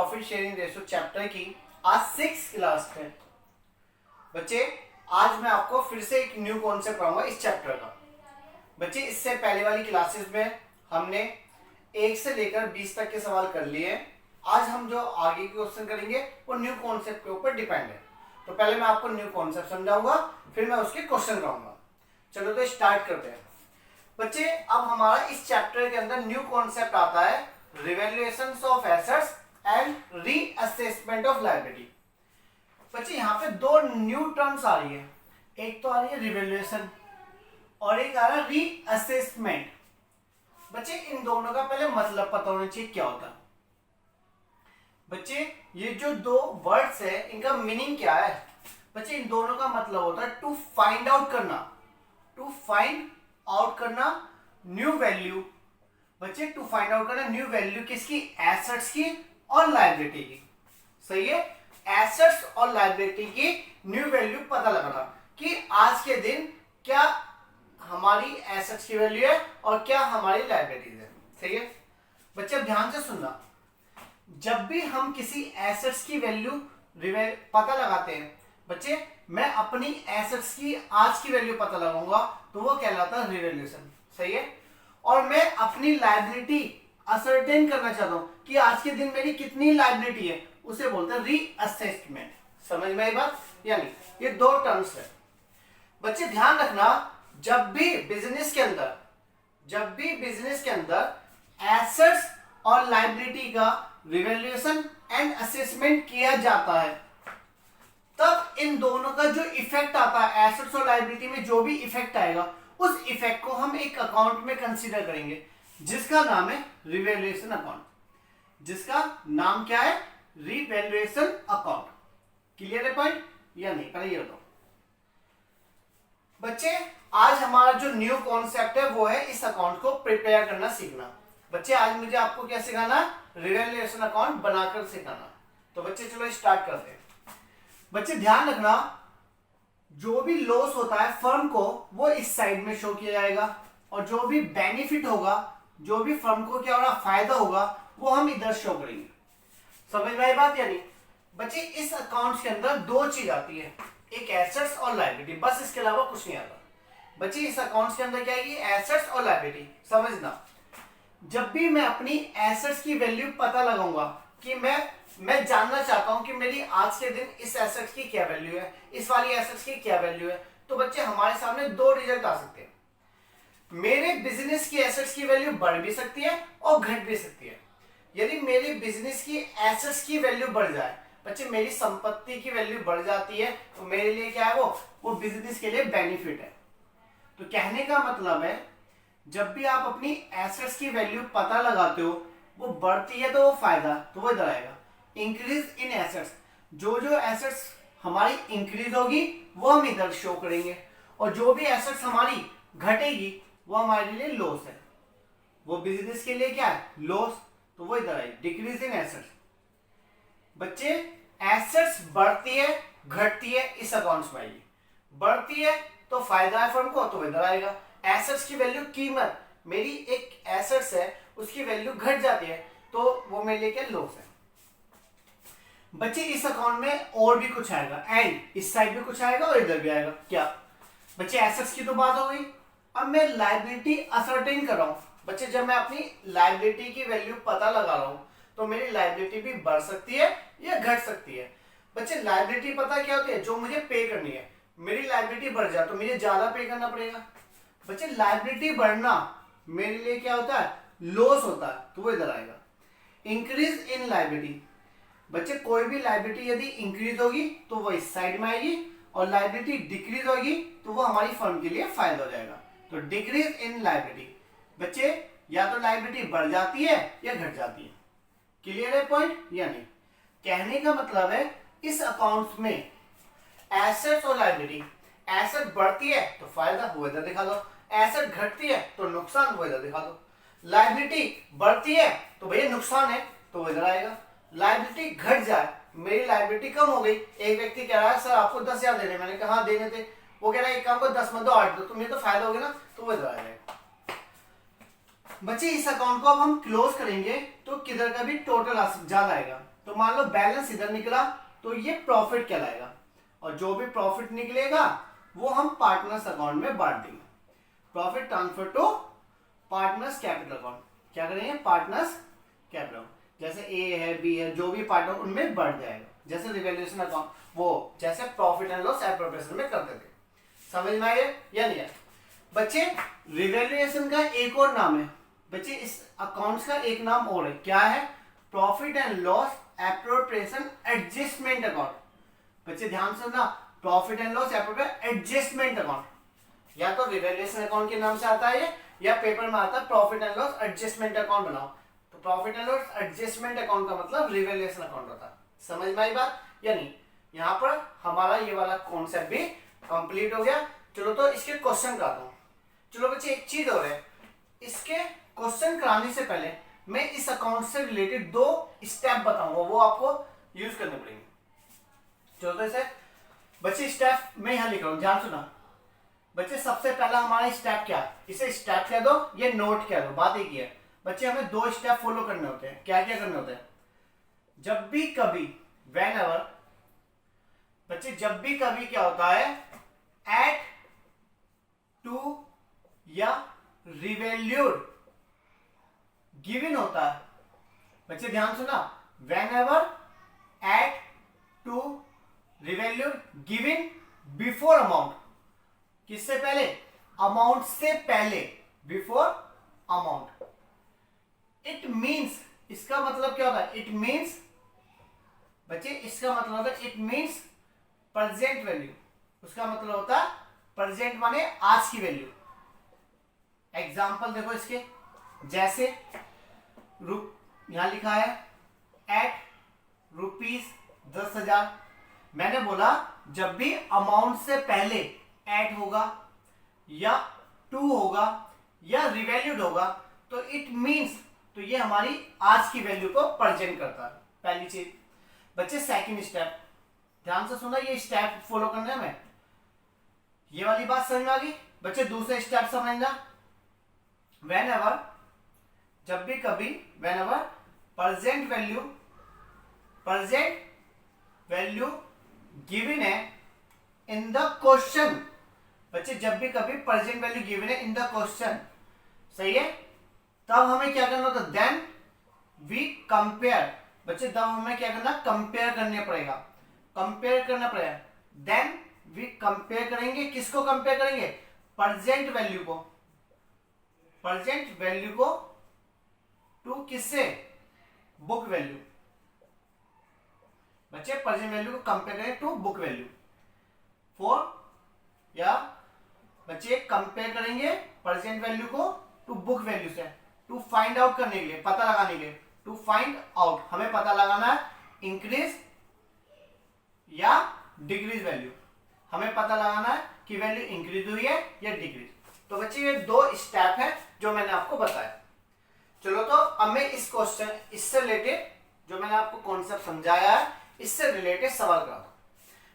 Profit sharing ratio chapter की आज 6th class है। बच्चे आज मैं आपको फिर से एक न्यू कॉन्सेप्ट पढ़ाऊंगा इस चैप्टर का। बच्चे इससे पहले वाली क्लासेस में हमने 1 से लेकर 20 तक के सवाल कर लिए हैं। आज हम जो आगे के क्वेश्चन करेंगे वो न्यू कॉन्सेप्ट के ऊपर डिपेंड है। तो पहले मैं आपको न्यू कॉन्सेप्ट समझाऊंगा, फिर मैं उसके क्वेश्चन कराऊंगा। चलो तो स्टार्ट करते हैं। बच्चे अब हमारा इस चैप्टर के अंदर न्यू कॉन्सेप्ट आता है revaluations of assets and reassessment of liability. बच्चे यहाँ पे दो न्यू टर्म्स आ रही है, एक तो आ रही है रिवैल्यूएशन और एक आ रहा है रीअसेसमेंट। बच्चे इन दोनों का पहले मतलब पता होना चाहिए क्या होता है। बच्चे ये जो दो वर्ड्स है इनका मीनिंग क्या है? बच्चे इन दोनों का मतलब होता है टू फाइंड आउट करना, टू फाइंड आउट करना न्यू वैल्यू। बच्चे टू फाइंड आउट करना न्यू वैल्यू किसकी? एसेट्स की और लायबिलिटी की। सही है, एसेट्स और लायबिलिटी की न्यू वैल्यू पता लगाना कि आज के दिन क्या हमारी एसेट्स की वैल्यू है और क्या हमारी लायबिलिटीज है। सही है बच्चे, ध्यान से सुनना। जब भी हम किसी एसेट्स की वैल्यू पता लगाते हैं बच्चे, मैं अपनी एसेट्स की आज की वैल्यू पता लगाऊंगा तो वो कहलाता है रिवैल्यूएशन। सही है, और मैं अपनी लायबिलिटी असर्टेन करना चाहता हूं कि आज के दिन मेरी कितनी लायबिलिटी है, उसे बोलते हैं रीअसेसमेंट। समझ में आई बात? यानी ये दो टर्म्स है। बच्चे ध्यान रखना, जब भी बिजनेस के अंदर एसेट्स और लायबिलिटी का रिवैल्यूएशन एंड असेसमेंट किया जाता है तब इन दोनों का जो इफेक्ट आता है, एसेट्स और लायबिलिटी में जो भी इफेक्ट आएगा उस इफेक्ट को हम एक अकाउंट में कंसीडर करेंगे जिसका नाम है रिवैल्यूएशन अकाउंट। जिसका नाम क्या है? Revaluation account. क्लियर है पॉइंट या नहीं? पहले ये बताओ बच्चे। आज हमारा जो न्यू कॉन्सेप्ट है वो है इस अकाउंट को प्रिपेयर करना सीखना। बच्चे आज मुझे आपको क्या सिखाना? रिवैल्यूएशन अकाउंट बनाकर सिखाना। तो बच्चे चलो स्टार्ट करते हैं। बच्चे ध्यान रखना, जो भी लॉस होता है फर्म को वो इस साइड में शो किया जाएगा और जो भी बेनिफिट होगा, जो भी फर्म को क्या होगा फायदा होगा, वो हम इधर शो करेंगे। समझ में आई बात या नहीं? बच्चे इस अकाउंट के अंदर दो चीज आती है, एक एसेट्स और लायबिलिटी, बस इसके अलावा कुछ नहीं आता। बच्चे इस अकाउंट के अंदर क्या आएगी? एसेट्स और लायबिलिटी। समझना, जब भी मैं अपनी एसेट्स की वैल्यू पता लगाऊंगा कि मैं जानना चाहता हूं कि मेरी आज के दिन इस एसेट्स की क्या वैल्यू है, इस वाली एसेट्स की क्या वैल्यू है, तो बच्चे हमारे सामने दो रिजल्ट आ सकते हैं। मेरे बिजनेस की एसेट्स की वैल्यू बढ़ भी सकती है और घट भी सकती है। यदि मेरे बिजनेस की एसेट्स की वैल्यू बढ़ जाए बच्चे, मेरी संपत्ति की वैल्यू बढ़ जाती है, तो मेरे लिए क्या है वो बिजनेस के लिए बेनिफिट है। तो कहने का मतलब है, जब भी आप अपनी एसेट्स की वैल्यू पता लगाते हो, वो बढ़ती है तो वो फायदा, तो वो इधर आएगा इंक्रीज इन एसेट्स। जो जो एसेट्स हमारी इंक्रीज होगी वो हम इधर शो करेंगे और जो भी एसेट्स हमारी घटेगी वो हमारे लिए लॉस है। वो बिजनेस के लिए क्या है? लॉस, तो वो इधर आएगी डिक्रीज इन एसेट्स। बच्चे एसेट्स बढ़ती है घटती है इस अकाउंट्स में आएगी। बढ़ती है तो फायदा है फर्म को, तो इधर आएगा। एसेट्स की वैल्यू, कीमत, मेरी एक एसेट्स है उसकी वैल्यू घट जाती है तो वो मेरे लिए क्या? लॉस है। बच्चे इस अकाउंट में और भी कुछ आएगा, एंड इस साइड भी कुछ आएगा और इधर भी आएगा। क्या बच्चे? एसेट्स की तो बात हो गई। अब मैं लायबिलिटी असर्टेन कर रहा हूं। बच्चे जब मैं अपनी लायबिलिटी की वैल्यू पता लगा रहा हूं तो मेरी लायबिलिटी भी बढ़ सकती है या घट सकती है। बच्चे लायबिलिटी पता क्या होती है? जो मुझे पे करनी है। मेरी लायबिलिटी बढ़ जाए तो मुझे ज्यादा पे करना पड़ेगा। बच्चे लायबिलिटी बढ़ना मेरे लिए क्या होता है? लॉस होता है, तो वो इधर आएगा इंक्रीज इन लायबिलिटी। बच्चे कोई भी लायबिलिटी यदि इंक्रीज होगी तो वो इस साइड में आएगी और लायबिलिटी डिक्रीज होगी तो वो हमारी फर्म के लिए फायदा हो जाएगा। तो डिक्रीज इन लायबिलिटी। बच्चे या तो लायबिलिटी बढ़ जाती है या घट जाती है। क्लियर है पॉइंट या नहीं? कहने का मतलब है इस अकाउंट में एसेट्स और लायबिलिटी, एसेट बढ़ती है तो फायदा, वो इधर दिखा दो। एसेट घटती है तो नुकसान, वो इधर दिखा दो। लायबिलिटी बढ़ती है तो भैया नुकसान है, तो वो इधर आएगा। लायबिलिटी घट जाए, मेरी लायबिलिटी कम हो गई, एक व्यक्ति कह रहा है सर आपको 10,000 देने, मैंने कहा हाँ देने थे, वो कह रहा है एक काम को 10 मत दो 8 दो, तुम्हें तो फायदा हो गया ना, तो वो इधर आ जाएगा। बच्चे इस अकाउंट को अब हम क्लोज करेंगे तो किधर का भी टोटल ज्यादा आएगा, तो मान लो बैलेंस इधर निकला तो ये प्रॉफिट कहलाएगा, और जो भी प्रॉफिट निकलेगा वो हम पार्टनर्स अकाउंट में बांट देंगे। Profit transfer to partners capital account, क्या करेंगे, पार्टनर्स कैपिटल, जैसे ए है बी है जो भी पार्टनर उनमें बढ़ जाएगा, जैसे रिवैल्यूएशन अकाउंट वो जैसे प्रॉफिट एंड लॉस एप्रोप्रिएशन में करते थे। समझ में आया या नहीं आया बच्चे? रिवैल्यूएशन का एक और नाम है बच्चे, इस अकाउंट्स का एक नाम और है, क्या है, profit and loss appropriation adjustment account. बच्चे ध्यान से सुनना, profit and loss appropriation adjustment account, या तो रिवैल्यूएशन अकाउंट के नाम से आता है या पेपर में आता है profit and loss adjustment account बनाओ। तो profit and loss adjustment account का मतलब रिवैल्यूएशन अकाउंट होता है। समझ में आई बात या नहीं? यहाँ पर हमारा ये वाला कॉन्सेप्ट भी कंप्लीट हो गया। चलो तो इसके क्वेश्चन कराता हूँ। चलो बच्चे एक चीज और है, इसके क्वेश्चन कराने से पहले मैं इस अकाउंट से रिलेटेड 2 स्टेप बताऊंगा, वो आपको यूज करने पड़ेंगे। चलो तो इसे बच्चे स्टेप मैं यहाँ लिख रहा हूँ, ध्यान सुना बच्चे। सबसे पहला हमारा स्टेप क्या है, इसे स्टेप कह दो, ये नोट कह दो, बात एक ही है बच्चे। हमें 2 स्टेप फॉलो करने होते हैं। क्या क्या करने होते हैं? जब भी कभी, वेन एवर बच्चे, जब भी कभी क्या होता है, एट टू या रिवैल्यूड गिवन होता है बच्चे, ध्यान सुना, whenever at two revalued given before amount, किससे पहले, अमाउंट से पहले, बिफोर अमाउंट। इट मीन्स, इसका मतलब क्या होता है, इट मीन्स बच्चे, इसका मतलब होता है, इट मीन्स प्रेजेंट वैल्यू, उसका मतलब होता है प्रेजेंट माने आज की वैल्यू। एग्जाम्पल देखो इसके, जैसे यहां लिखा है एट ₹10,000। मैंने बोला जब भी अमाउंट से पहले एट होगा या टू होगा या रिवैल्यूड होगा तो इट मींस, तो ये हमारी आज की वैल्यू को प्रेजेंट करता है, पहली चीज। बच्चे सेकंड स्टेप ध्यान से सुना, ये स्टेप फॉलो करना है। मैं ये वाली बात समझ में आ गई बच्चे? दूसरा स्टेप समझना, वेन एवर, जब भी कभी, when ever present value given है इन द क्वेश्चन। बच्चे जब भी कभी प्रेजेंट वैल्यू गिवन है इन द क्वेश्चन, सही है, तब हमें क्या करना होता है, देन वी कंपेयर। बच्चे तब हमें क्या करना, कंपेयर करना पड़ेगा, कंपेयर करना पड़ेगा। देन वी कंपेयर करेंगे, किसको कंपेयर करेंगे, प्रेजेंट वैल्यू को टू किससे, बुक वैल्यू। बच्चे प्रेजेंट वैल्यू को कंपेयर करें टू बुक वैल्यू फॉर, या बच्चे कंपेयर करेंगे प्रेजेंट वैल्यू को टू बुक वैल्यू से, टू फाइंड आउट करने के लिए, पता लगाने के लिए, टू फाइंड आउट, हमें पता लगाना है इंक्रीज या डिक्रीज वैल्यू, हमें पता लगाना है कि वैल्यू इंक्रीज हुई है या डिक्रीज। तो बच्चे ये 2 स्टेप है जो मैंने आपको बताया। चलो तो अब मैं इस क्वेश्चन, इससे रिलेटेड जो मैंने आपको कॉन्सेप्ट समझाया है, इससे रिलेटेड सवाल कराता हूं।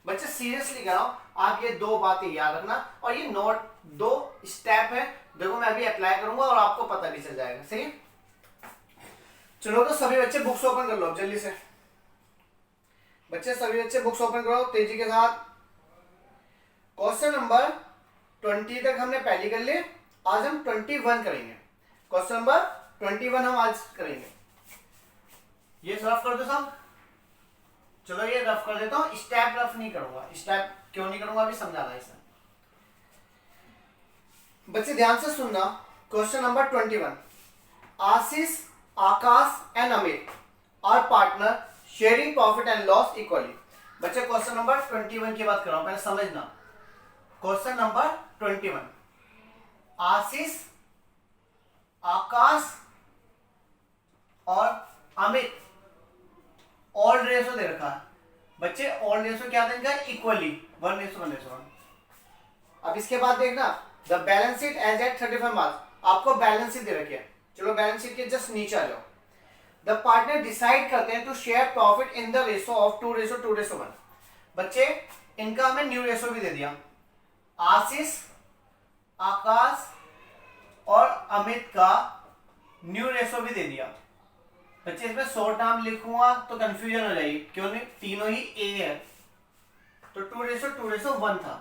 बच्चे सीरियसली कह रहा हूं, आप ये 2 बातें याद रखना, और ये नोट 2 स्टेप है, देखो मैं अभी अप्लाई करूंगा और आपको पता भी चल जाएगा, सही। चलो तो सभी बच्चे बुक्स ओपन कर लो जल्दी से। बच्चे सभी बच्चे बुक्स ओपन करो तेजी के साथ। क्वेश्चन नंबर 20 तक हमने पहले कर लिए, आज हम 21 करेंगे। क्वेश्चन नंबर 21 हम आज करेंगे। ये रफ कर दो सब। चलो ये रफ कर देता हूं, स्टेप रफ नहीं करूंगा। स्टेप क्यों नहीं करूंगा अभी समझाना है इसमें। बच्चे ध्यान से सुनना, question number 21, Ashish, Akash and Amit are partner sharing profit and loss equally. बच्चे क्वेश्चन नंबर 21 की बात कर रहा हूं, पहले समझना। क्वेश्चन नंबर 21, आशीष, आकाश और अमित, ऑल रेशो दे रखा है। बच्चे ऑल रेशो क्या देंगे, इक्वली 1:1:1। अब इसके बाद देखना, the balance sheet as at 35 March, आपको बैलेंस शीट दे रखी है। चलो बैलेंस शीट के जस्ट नीचे आ जाओ। द पार्टनर डिसाइड करते हैं to share profit in the ratio of 2:2:1। बच्चे इनका हमें न्यू रेशो भी दे दिया, आशीष, आकाश और अमित का न्यू रेशो भी दे दिया। बच्चे इसमें शॉर्ट टर्म लिखूंगा तो कंफ्यूजन हो जाएगी, क्यों नहीं, तीनों ही ए है, तो 2:1 था।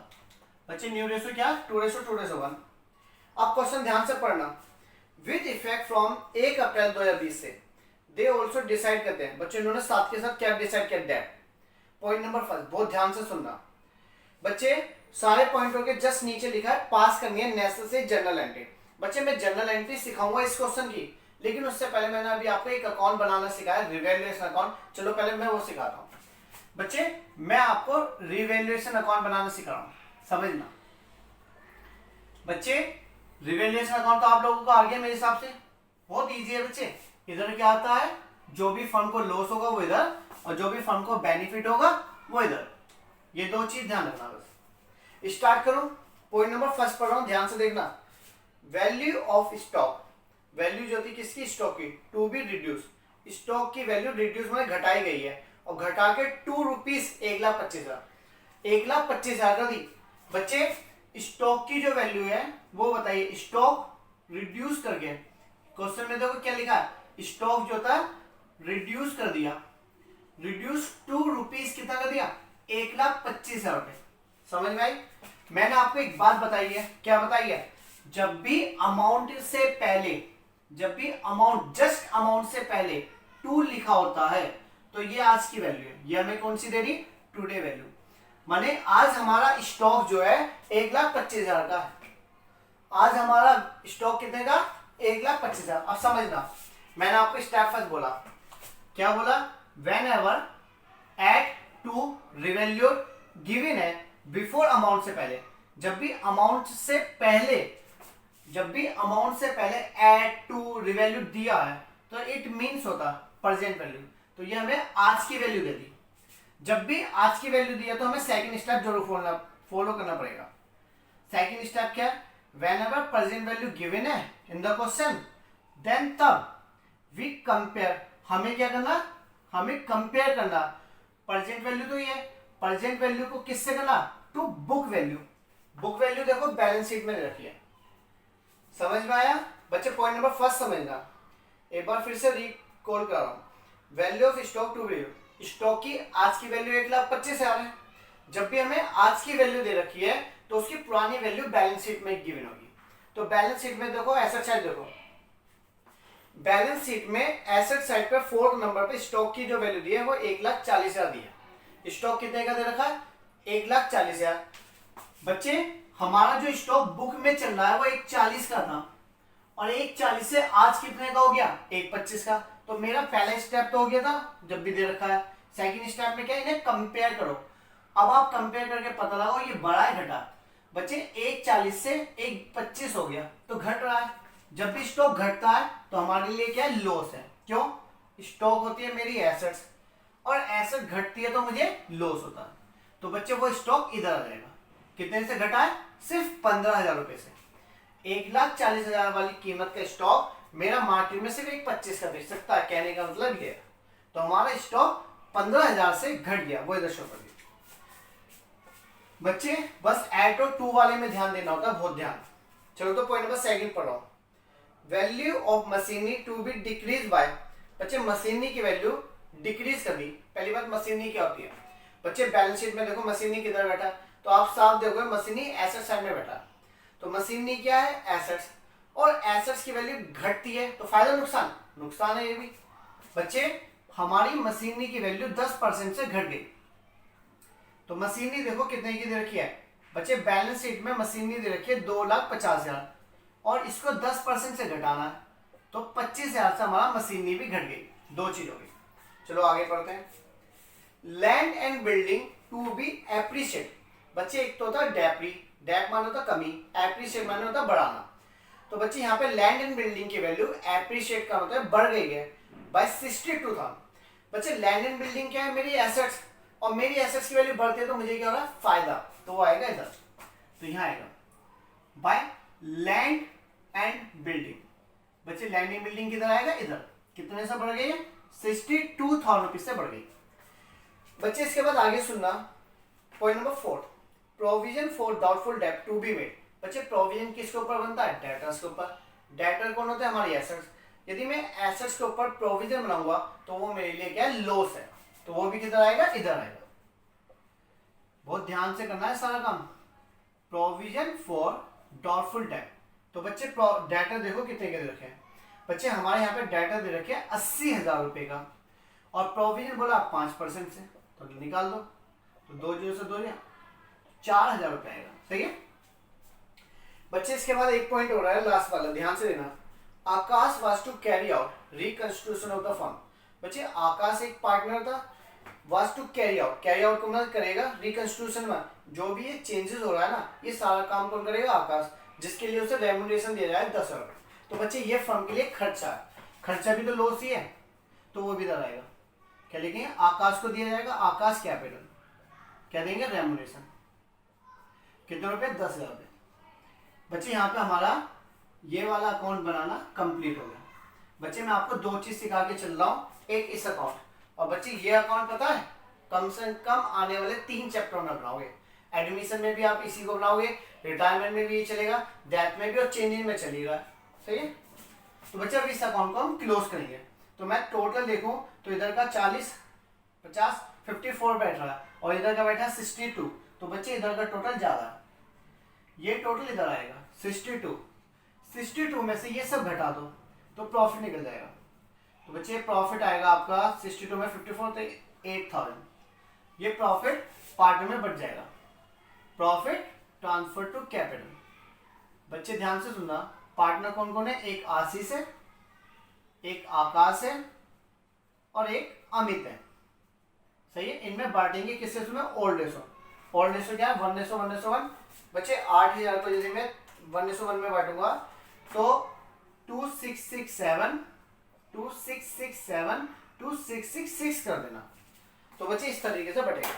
बच्चे न्यू रेशो क्या, 2:1। अब क्वेश्चन ध्यान से पढ़ना। विद इफेक्ट फ्रॉम 1 अप्रैल 2020 से दे ऑल्सो डिसाइड करते हैं। बच्चे इन्होंने साथ के साथ क्या डिसाइड किया, डेट। पॉइंट नंबर फर्स्ट, बहुत ध्यान से सुनना बच्चे, सारे पॉइंटों के जस्ट नीचे लिखा है पास करनी है नेशनल से जर्नल एंट्री। बच्चे मैं जर्नल एंट्री सिखाऊंगा इस क्वेश्चन की, लेकिन उससे पहले मैंने अभी आपको एक अकाउंट बनाना सिखाया, रिवैल्यूएशन अकाउंट। चलो पहले मैं वो सिखाता हूँ। बच्चे मैं आपको रिवैल्यूएशन अकाउंट बनाना सिखा रहा हूँ, समझना। बच्चे रिवैल्यूएशन अकाउंट तो आप लोगों को आ गया मेरे हिसाब से, बहुत इजी है बच्चे। इधर क्या आता है, जो भी फर्म को लॉस होगा वो इधर, और जो भी फर्म को बेनिफिट होगा वो इधर। ये दो चीज ध्यान रखना बस। स्टार्ट करो। पॉइंट नंबर फर्स्ट पढ़ रहा हूं, ध्यान से देखना। वैल्यू ऑफ स्टॉक, वैल्यू जो थी किसकी, स्टॉक की, टू बी रिड्यूस। स्टॉक की वैल्यू रिड्यूस में घटाई गई है, और घटा के 2 रुपीज 1,25,000, 1,25,000 कर दी। बच्चे स्टॉक की जो वैल्यू है वो बताइए, स्टॉक रिड्यूस करके, क्वेश्चन में देखो क्या लिखा है, स्टॉक जो था रिड्यूस कर दिया, रिड्यूस 2 रुपीज कितना कर दिया, 1,25,000 रुपए। समझ में आई। मैंने आपको एक बात बताई है, क्या बताई है, जब भी अमाउंट से पहले, जब भी अमाउंट, जस्ट अमाउंट से पहले 2 लिखा होता है तो ये आज की वैल्यू है, ये हमें कौन सी दे रही, टुडे वैल्यू। माने आज हमारा स्टॉक जो है 1,25,000 का है। आज हमारा स्टॉक कितने का, 1,25,000। अब समझना, मैंने आपको स्टेप फर्स्ट बोला, क्या बोला, whenever at two revalue given है बिफोर अमाउंट से पहले, जब भी अमाउंट से पहले, जब भी अमाउंट से पहले एट टू रिवैल्यू दिया है तो इट मीन्स होता प्रेजेंट वैल्यू। तो ये हमें आज की वैल्यू दे दी। जब भी आज की वैल्यू दिया तो हमें सेकंड स्टेप जरूर फॉलो करना पड़ेगा। सेकंड स्टेप क्या है, when ever present value given है इन द क्वेश्चन, देन तब वी कंपेयर, हमें क्या करना, हमें कंपेयर करना। प्रेजेंट वैल्यू तो ये है, प्रेजेंट वैल्यू को किससे करना, to book value. Book value देखो बैलेंस शीट में रखी है। समझ में आया बच्चे, पॉइंट नंबर फर्स्ट समझना। एक बार फिर से रिकॉल कर रहा हूं, value of stock to value, stock की आज की वैल्यू 1,25,000 है। जब भी हमें आज की वैल्यू दे रखी है तो उसकी पुरानी वैल्यू बैलेंस शीट में गिवन होगी। तो बैलेंस शीट में देखो, एसेट साइड देखो, बैलेंस शीट में एसेट साइड पे 4th नंबर पे स्टॉक की जो वैल्यू दी है वो 1,40,000 दी है। स्टॉक कितने का दे रखा है, 1,40,000। बच्चे हमारा जो स्टॉक बुक में चल रहा है वो 1,40 का था, और 1,40 से आज कितने का हो गया, 1,25 का। तो मेरा पहला स्टेप तो हो गया था जब भी दे रखा है। सेकंड स्टेप में क्या, इन्हें कंपेयर करो। अब आप कंपेयर करके पता लगाओ ये बड़ा है घटा। बच्चे 1,40 से 1,25 हो गया तो घट रहा है। जब भी स्टॉक घटता है तो हमारे लिए क्या है, लॉस है। क्यों, स्टॉक होती है मेरी एसेट्स, और एसेट घटती है तो मुझे लॉस होता है। तो बच्चे वो स्टॉक इधर आ जाएगा। कितने से घटा है, सिर्फ 15,000 रुपए से। 1,40,000 वाली कीमत का स्टॉक मेरा मार्केट में सिर्फ 1,25 का बेच सकता है, कहने का मतलब ये है। तो हमारा स्टॉक 15,000 से घट गया, वो इधर शो कर दिया। बच्चे बस एट और टू वाले में ध्यान देना होता है, बहुत ध्यान। चलो तो पॉइंट नंबर सेकंड पढ़ो, value of machinery to be decrease by. बच्चे मशीनरी की वैल्यू डिक्रीज कर दी। पहली बात, मशीनरी क्या होती है बच्चे, बैलेंस शीट में देखो मशीनरी किधर बैठा, तो आप साफ देखोगे मशीनरी एसेट साइड में बैठा। तो मशीनरी क्या है, एसेट्स, और एसेट्स की वैल्यू घटती है तो फायदा नुकसान, नुकसान है ये भी। बच्चे हमारी मशीनरी की वैल्यू 10% से घट गई, तो मशीनरी देखो कितने की दे रखी है बच्चे, बैलेंस शीट में मशीनरी दे रखी है 2,50,000, और इसको 10% से घटाना है तो 25,000 से हमारा मशीनरी भी घट गई। दो चीज हो गई। चलो आगे पढ़ते हैं। Land and building to be appreciate. बच्चे एक तो होता है डेप्री, डेप माने होता कमी, एप्रिशिएट माने होता बढ़ाना। तो बच्चे यहाँ पे लैंड एंड बिल्डिंग की वैल्यू एप्रिशिएट का मतलब बढ़ गई है बाय 62 था। बच्चे लैंड एंड बिल्डिंग क्या है, मेरी एसेट्स, और मेरी एसेट्स की वैल्यू बढ़ती है तो मुझे क्या हो रहा है, फायदा। तो वो आएगा इधर, तो यहाँ आएगा बाय लैंड एंड बिल्डिंग। बच्चे लैंड एंड बिल्डिंग किधर आएगा, इधर। कितने से बढ़ गई है, 62,000 रुपीज से बढ़ गई। बच्चे इसके बाद आगे सुनना, point number 4, provision for doubtful debt to be made. बच्चे प्रोविजन किसके ऊपर बनता है, डेटर्स के ऊपर। डेटर कौन होते हैं, हमारी एसेट्स। यदि मैं एसेट्स के ऊपर प्रोविजन बनाऊंगा तो वो मेरे लिए क्या है, लॉस है, तो वो भी किधर आएगा, इधर आएगा। बहुत ध्यान से करना है सारा काम। Provision for doubtful debt. तो बच्चे डेटर देखो कितने के दे रखे हैं बच्चे, हमारे यहाँ पे डेटर दे रखे हैं 80,000 रुपए का, और प्रोविजन बोला 5% से, तो निकाल दो, तो 2 जीरो से 2 4,000 रुपए आएगा। सही है बच्चे। इसके बाद एक पॉइंट हो रहा है लास्ट वाला, ध्यान से देना। Akash was to carry out reconstruction of the firm. बच्चे आकाश एक पार्टनर था, वाज टू कैरी आउट को मदद करेगा रिकंस्ट्रक्शन में, जो भी ये चेंजेस हो रहा है ना, ये सारा काम कौन करेगा, आकाश, जिसके लिए उसे रेम्यूनरेशन दिया जाए 10,000 रुपए। तो बच्चे ये फर्म के लिए खर्चा है, खर्चा भी तो लॉस ही है, तो वो भी इधर आएगा। क्या लिखेंगे, आकाश को दिया जाएगा आकाश कैपिटल, क्या देंगे, रेम्यूनरेशन, कितने रुपए, 10,000 रुपए। बच्चे यहाँ पे हमारा ये वाला अकाउंट बनाना कंप्लीट हो गया। बच्चे मैं आपको 2 चीज सिखा के चल रहा हूँ, एक इस अकाउंट, और बच्चे ये अकाउंट पता है कम से कम आने वाले 3 चैप्टर में बनाओगे। एडमिशन में भी आप इसी को बनाओगे, रिटायरमेंट में भी ये चलेगा, डेथ में भी, और चेंजिंग में चलेगा। सही है। तो बच्चे अब इस अकाउंट को हम क्लोज करेंगे। तो मैं टोटल देखूं तो इधर का 40, 50, 54 बैठ रहा है, और इधर का बैठा 62। तो बच्चे इधर का टोटल ज्यादा है, ये टोटल इधर आएगा 62 में से ये सब घटा दो तो प्रॉफिट निकल जाएगा। तो बच्चे प्रॉफिट आएगा आपका 62 में 54 तो 8,000। ये प्रॉफिट पार्ट में बढ़ जाएगा, प्रॉफिट ट्रांसफर टू कैपिटल। बच्चे ध्यान से सुनना, पार्टनर कौन कौन है, एक आशीष है, एक आकाश है, और एक अमित है। सही है। इनमें बांटेंगे किससे, सुना, ओल्ड रेशो। ओल्ड रेशो क्या है, 1:1:1। बच्चे 8,000 को यदि मैं 1:1 में बांटूंगा तो 2667 2667 2666 कर देना। तो बच्चे इस तरीके से बटेगा।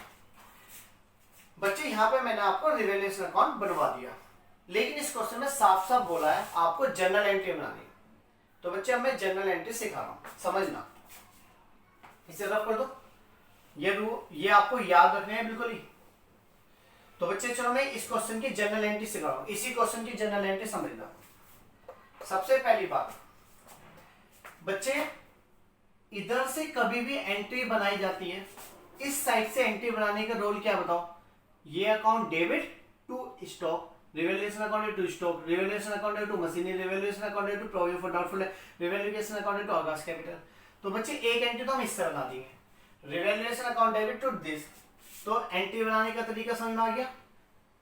बच्चे यहाँ पे मैंने आपको रिवैल्यूएशन अकाउंट बनवा दिया, लेकिन इस क्वेश्चन में साफ साफ बोला है आपको जर्नल एंट्री बनानी है। तो बच्चे अब मैं जर्नल एंट्री सिखा रहा हूँ, समझना, इसे रफ कर दो। ये आपको याद रखने हैं बिल्कुल ही। तो बच्चे चलो मैं इस क्वेश्चन की जनरल एंट्री सिखा रहा हूं, इसी क्वेश्चन की जनरल एंट्री समझना। सबसे पहली बात बच्चे, इधर से कभी भी एंट्री बनाई जाती है, इस साइड से एंट्री बनाने का रोल क्या बताओ। ये account debit to stock, revaluation account to stock, revaluation account to machinery, revaluation account to provision for doubtful, revaluation account to Akash capital. तो बच्चे एक एंट्री तो हम इससे बना देंगे, revaluation account debit to this. तो एंट्री बनाने का तरीका समझ में आ गया।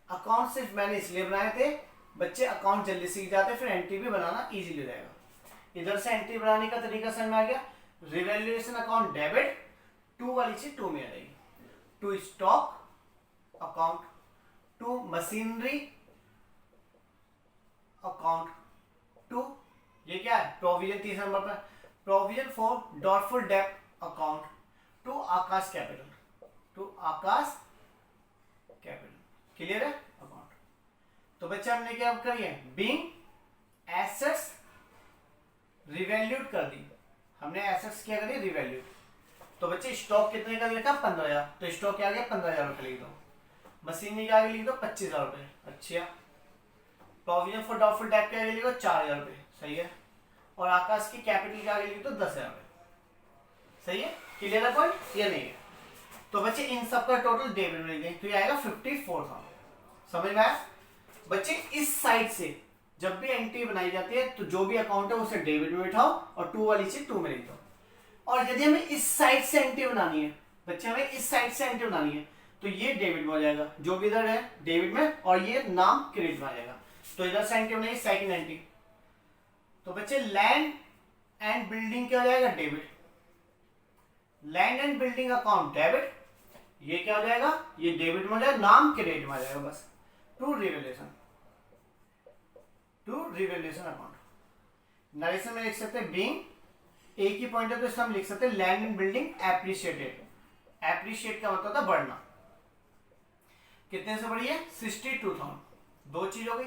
अकाउंट सिर्फ मैंने इसलिए बनाए थे बच्चे अकाउंट जल्दी सीख जाते, फिर एंट्री भी बनाना इजीली हो जाएगा। इधर से एंट्री बनाने का तरीका समझ में आ गया। रिवैल्यूएशन अकाउंट डेबिट, टू वाली चीज टू में आ जाएगी, to stock account, to machinery account, to ये क्या है, प्रोविजन 3 नंबर पर, provision for doubtful debt account, to Akash capital, to Akash capital. Clear है अकाउंट। तो बच्चे हमने क्या करी है, बीइंग एसेट्स रिवैल्यूड कर दी, हमने एसेट्स क्या करी, रिवैल्यूड। तो बच्चे स्टॉक कितने का लिखा, 15,000, तो स्टॉक क्या आ गया 15,000 रुपए लिख दो। मशीनरी का आगे लिख दो 25,000 रुपए, अच्छा। प्रोविजन फॉर डाउटफुल डेट के आगे लिख दो 4,000 रुपए, सही है। और आकाश की कैपिटल के आगे लिख दो 10,000 रुपए, सही है। क्लियर है पॉइंट, ये नहीं है। तो बच्चे इन सब का टोटल डेबिट में लिख दें, तो ये आएगा 54,000। समझ में आया। बच्चे इस साइड से जब भी एंट्री बनाई जाती है तो जो भी अकाउंट है उसे डेबिट में बिठाओ और टू वाली चीज टू में लिख दो। और यदि हमें इस साइड से एंट्री बनानी है, बच्चे हमें इस साइड से एंट्री बनानी है, तो ये डेबिट में हो जाएगा, जो भी इधर है डेबिट में, और ये नाम क्रेडिट में आ जाएगा। तो इधर से एंट्री बनाएगी सेकंड एंट्री, तो बच्चे लैंड एंड बिल्डिंग क्या हो जाएगा, debit. Land and building account debit, ये क्या हो जाएगा, ये डेबिट में हो जाएगा, नाम क्रेडिट में आ जाएगा बस। To revaluation account. नरेशन में लिख सकते हैं बीइंग, एक ही पॉइंट है तो इसमें हम लिख सकते हैं land and building appreciated. Appreciate का मतलब था बढ़ना। कितने से बढ़ी है, 62,000। दो चीज हो गई।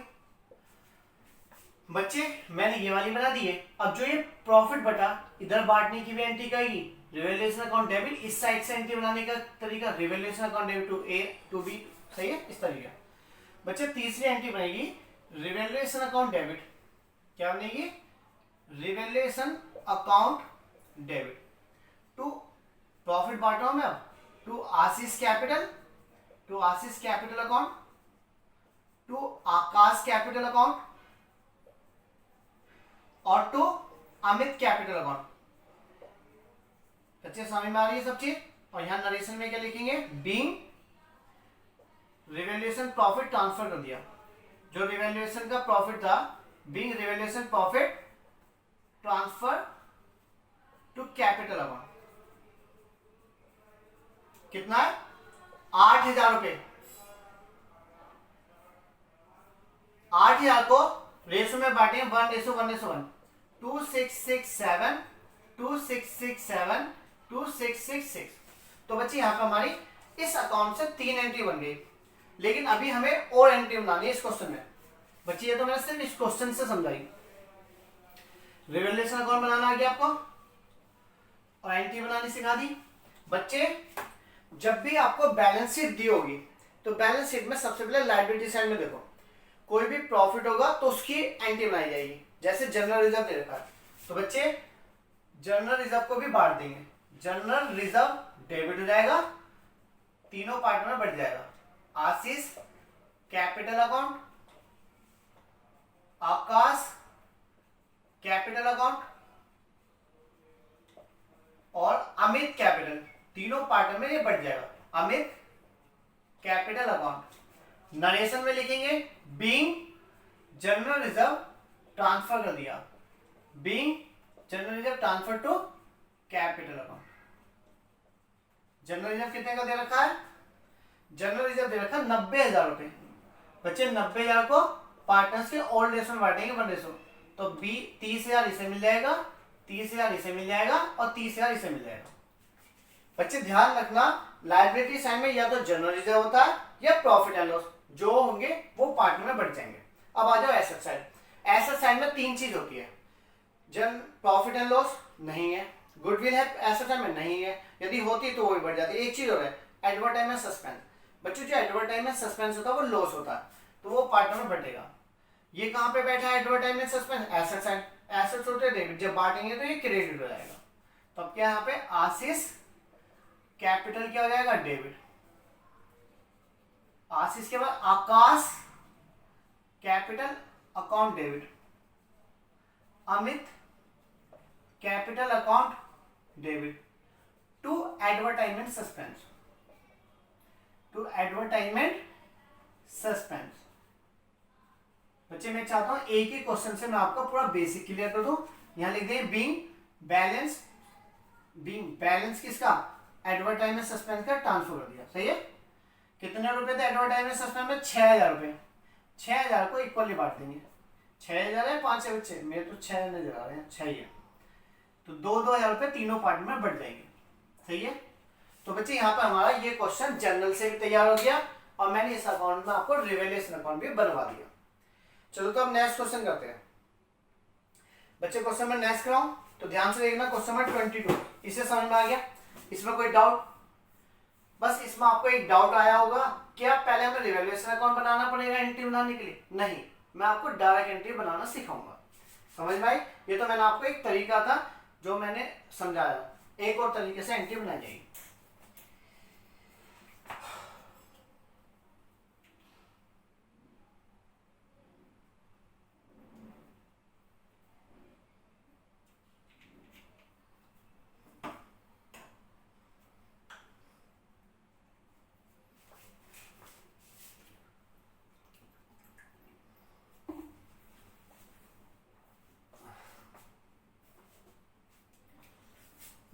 बच्चे मैंने ये वाली बना दी है। अब जो ये प्रॉफिट बटा, इधर बांटने की भी एंट्री करेगी, रिवैल्यूएशन अकाउंट डेबिट, इस साइड से एंट्री बनाने का तरीका revaluation account debit to A to B, सही है, इस तरीके। बच्चे तीसरी एंट्री बनेगी रिवैल्यूएशन अकाउंट डेबिट, क्या बनेगी, revaluation account debit to profit बांटा हूं मैं अब to Ashish capital account to Akash capital account और टू अमित कैपिटल अकाउंट। बच्चे समझ में आ रही है सब चीज। और यहां नरेशन में क्या लिखेंगे, बीइंग रिवैल्यूएशन प्रॉफिट ट्रांसफर कर दिया, जो रिवैल्यूएशन का प्रॉफिट था, being revaluation profit transfer to capital account. कितना है, 8,000 रुपए। 8,000 को रेशो में बांटे 1:1:1 2667 2667 2666। तो बच्चे यहां पर हमारी इस अकाउंट से 3 एंट्री बन गई। लेकिन अभी हमें और एंट्री बनानी है इस क्वेश्चन में। बच्चे ये तो मैंने सिर्फ इस क्वेश्चन से समझाई। रिवैल्यूएशन अकाउंट बनाना आ गया आपको और एंट्री बनानी सिखा दी। बच्चे जब भी आपको बैलेंस शीट दी होगी तो बैलेंस शीट में सबसे पहले लायबिलिटी साइड में देखो, कोई भी प्रॉफिट होगा तो उसकी एंट्री बनाई जाएगी। जैसे जनरल रिजर्व दे रखा है तो बच्चे जनरल रिजर्व को भी बांट देंगे। जनरल रिजर्व डेबिट हो जाएगा, तीनों पार्ट में बढ़ जाएगा। आशीष कैपिटल अकाउंट, आकाश कैपिटल अकाउंट और अमित कैपिटल, तीनों पार्ट में ये बढ़ जाएगा। Amit capital account. नरेशन में लिखेंगे बीइंग जनरल रिजर्व ट्रांसफर कर दिया, being general reserve transfer to capital account. General reserve कितने का दे रखा है, जनरल रिजर्व दे रखा है 90,000 रुपए। बच्चे 90,000 को पार्टनर्स के ओल्ड रेशो में बांटेंगे 1 रेशो, तो 30,000 इसे मिल जाएगा, 30,000 इसे मिल जाएगा और 30,000 इसे मिल जाएगा। बच्चे ध्यान रखना लायबिलिटी साइड में या तो जनरल रिजर्व होता है या प्रॉफिट एंड लॉस, जो होंगे वो पार्ट में बढ़ जाएंगे। अब आ जाओ एसेट साइड। एसेट साइड में 3 चीज होती है, जन प्रॉफिट एंड लॉस नहीं है, गुडविल है एसेट साइड में नहीं है, यदि होती तो वो भी बढ़ जाती है। एक चीज हो रहा है एडवर्टाइजमेंट सस्पेंस। बच्चों जो एडवर्टाइजमेंट सस्पेंस होता है वो लॉस होता है, तो वो पार्ट में बढ़ेगा। ये कहां पे बैठा है advertisement suspense, asset side. Assets होते हैं डेबिट, जब बांटेंगे तो ये क्रेडिट हो जाएगा। तो अब क्या यहाँ पे आशीष कैपिटल क्या हो जाएगा, डेबिट। आशीष के बाद Akash capital account debit, Amit capital account debit to advertisement suspense, to advertisement suspense. बच्चे मैं चाहता हूं एक ही क्वेश्चन से मैं आपको पूरा बेसिक क्लियर कर दूं। यहां लिख दें बीइंग बैलेंस, बीइंग बैलेंस किसका, एडवर्टाइजमेंट सस्पेंस का ट्रांसफर कर दिया। सही है। कितने रुपए थे एडवर्टाइजमेंट सस्पेंस में, 6,000 रुपए। 6,000 को इक्वली बांट देंगे। 6,000 है, 5 है बच्चे, मेरे तो 6 नजर आ रहे हैं, 6 ही है, तो 2,000 रुपए तीनों पार्ट में बढ़ जाएंगे। सही है। तो बच्चे यहाँ पर हमारा ये क्वेश्चन जनरल से भी तैयार हो गया और मैंने इस अकाउंट में आपको रिवैल्यूएशन अकाउंट भी बनवा दिया। चलो तो अब नेक्स्ट क्वेश्चन करते हैं। बच्चे क्वेश्चन में नेक्स्ट कराऊं तो ध्यान से देखना, क्वेश्चन नंबर 22। इसे समझ में आ गया, इसमें कोई डाउट? बस इसमें आपको एक डाउट आया होगा, क्या पहले हमें रिवैल्यूएशन अकाउंट बनाना पड़ेगा एंट्री बनाने के लिए? नहीं, मैं आपको डायरेक्ट एंट्री बनाना सिखाऊंगा। समझ में आई? ये तो मैंने आपको एक तरीका था जो मैंने समझाया, एक और तरीके से एंट्री बनाई जाएगी।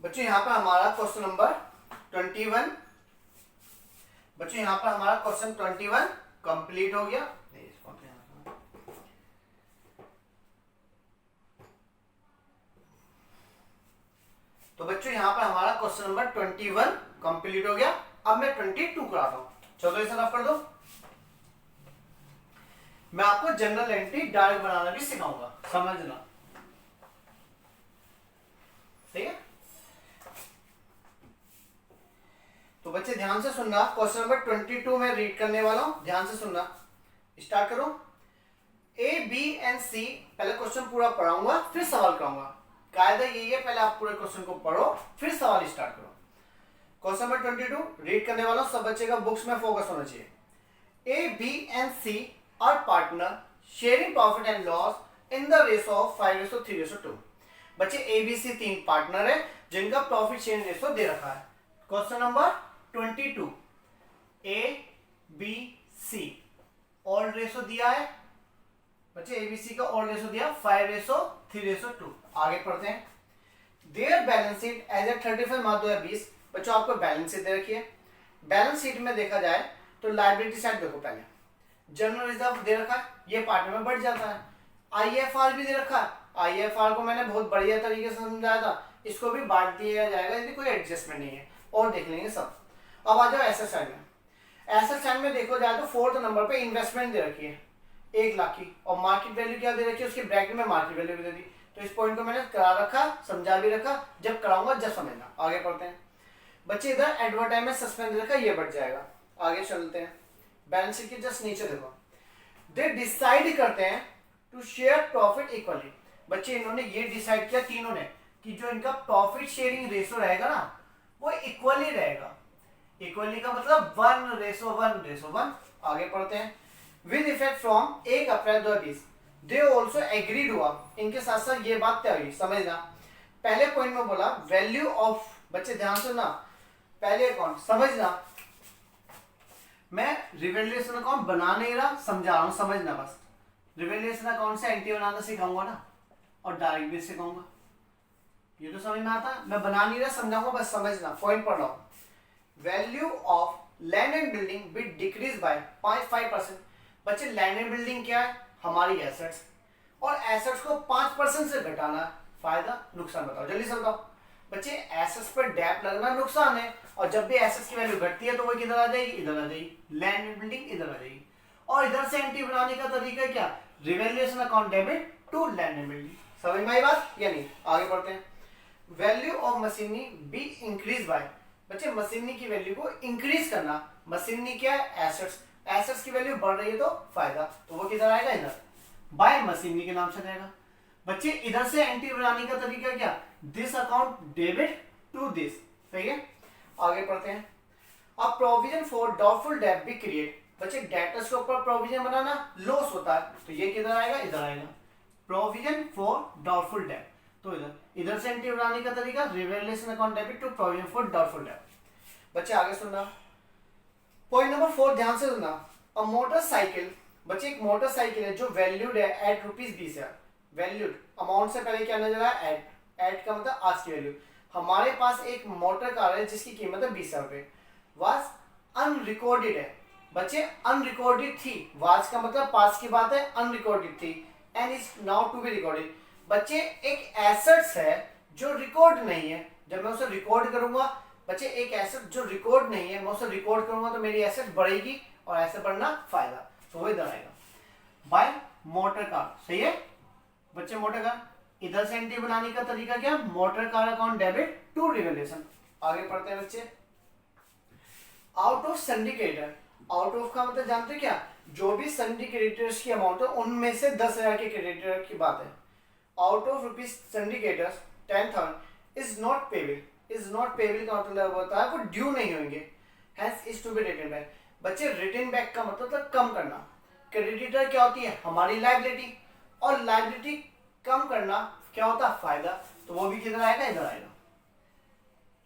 बच्चों यहाँ पर हमारा क्वेश्चन नंबर 21, बच्चों यहाँ पर हमारा क्वेश्चन 21 कंप्लीट हो गया। तो बच्चों यहाँ पर हमारा क्वेश्चन नंबर 21 कंप्लीट हो गया। अब मैं 22 कराता हूँ। चलो इसे रफ कर दो। मैं आपको जनरल एंट्री डायरेक्ट बनाना भी सिखाऊंगा, समझना। ठीक है। तो बच्चे ध्यान से सुनना, क्वेश्चन नंबर 22 में रीड करने वाला हूं, ध्यान से सुनना। स्टार्ट करो। ए बी एंड सी, पहले क्वेश्चन पूरा पढ़ाऊंगा फिर सवाल कराऊंगा। कायदा यही है, पहले आप पूरे क्वेश्चन को पढ़ो फिर सवाल स्टार्ट करो। क्वेश्चन नंबर 22 रीड करने वाला सब बच्चे का बुक्स में फोकस होना चाहिए। A, B and C are partner sharing profit and loss in the ratio of 5:3:2। बच्चे ए, बी, सी 3 पार्टनर है जिनका प्रॉफिट शेयरिंग रेशो दे रखा है। क्वेश्चन नंबर 22 ए, बी, सी ऑल रेशो दिया है बच्चे, एबीसी का ऑल रेशो दिया 5:3:2। आगे पढ़ते हैं। There balance sheet as a 35 March 2020। बच्चों आपको बैलेंस शीट दे रखी है। बैलेंस शीट में देखा जाए तो लायबिलिटी साइड देखो, पहले जनरल रिजर्व दे रखा है, ये पार्ट में बढ़ जाता है। आईएफआर भी दे रखा है, आईएफआर को मैंने बहुत बढ़िया तरीके से समझाया था, इसको भी बांट दिया जाएगा यदि कोई एडजस्टमेंट नहीं है, और देख लेंगे सब। अब आ जाओ एसेट साइड में। एसेट साइड में देखो जाए तो 4th नंबर पे इन्वेस्टमेंट दे रखी है 1 लाख की, और मार्केट वैल्यू क्या दे रखी है, उसके ब्रैकेट में मार्केट वैल्यू भी दे दी। तो इस पॉइंट को मैंने करा रखा, समझा भी रखा, जब कराऊंगा जब समझना। आगे पढ़ते हैं बच्चे। इधर एडवर्टाइजमेंट सस्पेंड रखा, ये बढ़ जाएगा। आगे चलते हैं। बैलेंस शीट के जस्ट नीचे देखो, दे डिसाइड करते हैं टू शेयर प्रॉफिट इक्वली। बच्चे इन्होंने ये डिसाइड किया तीनों ने कि जो इनका प्रॉफिट शेयरिंग रेशो रहेगा ना वो इक्वली रहेगा। इक्वली का मतलब 1:1:1। आगे पढ़ते हैं। With effect from 1 April 2020 they also agreed हुआ, इनके साथ साथ ये बात तय हुई। समझना, पहले पॉइंट में बोला वैल्यू ऑफ, बच्चे ध्यान से ना, पहले अकाउंट समझना, मैं रिवैल्यूएशन अकाउंट बना नहीं रहा, समझा रहा हूं, समझना बस। रिवैल्यूएशन अकाउंट से एंट्री बनाना सिखाऊंगा ना, और डायरेक्ट भी सिखाऊंगा, ये तो समझ में आता है। मैं बना नहीं रहा, समझाऊंगा, बस समझना, पॉइंट पढ़ रहा हूं। Value of land and building will decrease by 5%। बच्चे लैंड एंड बिल्डिंग क्या है, हमारी एसेट्स, और एसेट्स को 5% से घटाना है। फायदा नुकसान बताओ, जल्दी से बताओ। बच्चे एसेट्स पर डेट लगना नुकसान है, और जब भी एसेट्स की वैल्यू घटती है तो वो किधर आ जाएगी, इधर आ जाएगी, लैंड एंड बिल्डिंग इधर आ जाएगी। और इधर से एंट्री बनाने का तरीका क्या, revaluation account debit to land and building. समझ में आई बात या नहीं? आगे बढ़ते हैं। Value of machinery be increase by. बच्चे मशीनरी की वैल्यू को इंक्रीज करना, मशीनरी क्या है, एसेट्स, एसेट्स की वैल्यू बढ़ रही है तो फायदा, तो वो किधर आएगा, इधर, बाय मशीनरी के नाम से रहेगा। बच्चे इधर से एंट्री बनाने का तरीका क्या, this account debit to this. सही है, आगे पढ़ते हैं। अब provision for doubtful debt be create. बच्चे डेटर्स के ऊपर प्रोविजन बनाना लॉस होता है, तो ये किधर आएगा, इधर आएगा, प्रोविजन फॉर डाउटफुल डेट। तो इधर से एंट्री बनाने का तरीका revaluation account debit to provision for doubtful debt. बच्चे आगे सुनना, पॉइंट नंबर 4 ध्यान से सुनना। अ मोटरसाइकिल, बच्चे एक मोटरसाइकिल है जो वैल्यूड है एट ₹20,000। वैल्यूड अमाउंट से पहले क्या नजर आया, एट, एट का मतलब आज की वैल्यू। हमारे पास एक मोटर कार है जिसकी कीमत है 20,000 रुपए, वाज अनरिकॉर्डेड है। बच्चे अनरिकॉर्डेड थी, वाज का मतलब पास की बात है, अनरिकॉर्डेड थी, and is now to be recorded. बच्चे एक एसेट्स है जो रिकॉर्ड नहीं है, जब मैं उसे रिकॉर्ड करूंगा, बच्चे एक एसेट जो रिकॉर्ड नहीं है मैं उसे रिकॉर्ड करूंगा तो मेरी एसेट बढ़ेगी, और ऐसे बढ़ना फायदा, तो वो इधर आएगा, बाय मोटर कार। सही है बच्चे, मोटर कार। इधर से एंट्री बनाने का तरीका क्या, motor car account debit to revaluation. आगे पढ़ते हैं बच्चे। Out of syndicator, out of का मतलब जानते क्या, जो भी सिंडिकेटर्स की अमाउंट है उनमें से 10,000 के क्रेडिटर की बात है। Out of rupees syndicators 10,000 is not payable. Is not payable का मतलब होता है वो ड्यू नहीं होंगे, hence is to be written back. बच्चे रिटन बैक का मतलब था कम करना। क्रेडिटर क्या होती है, हमारी लायबिलिटी, और लायबिलिटी कम करना क्या होता है, फायदा, तो वो भी किधर आएगा, इधर आएगा।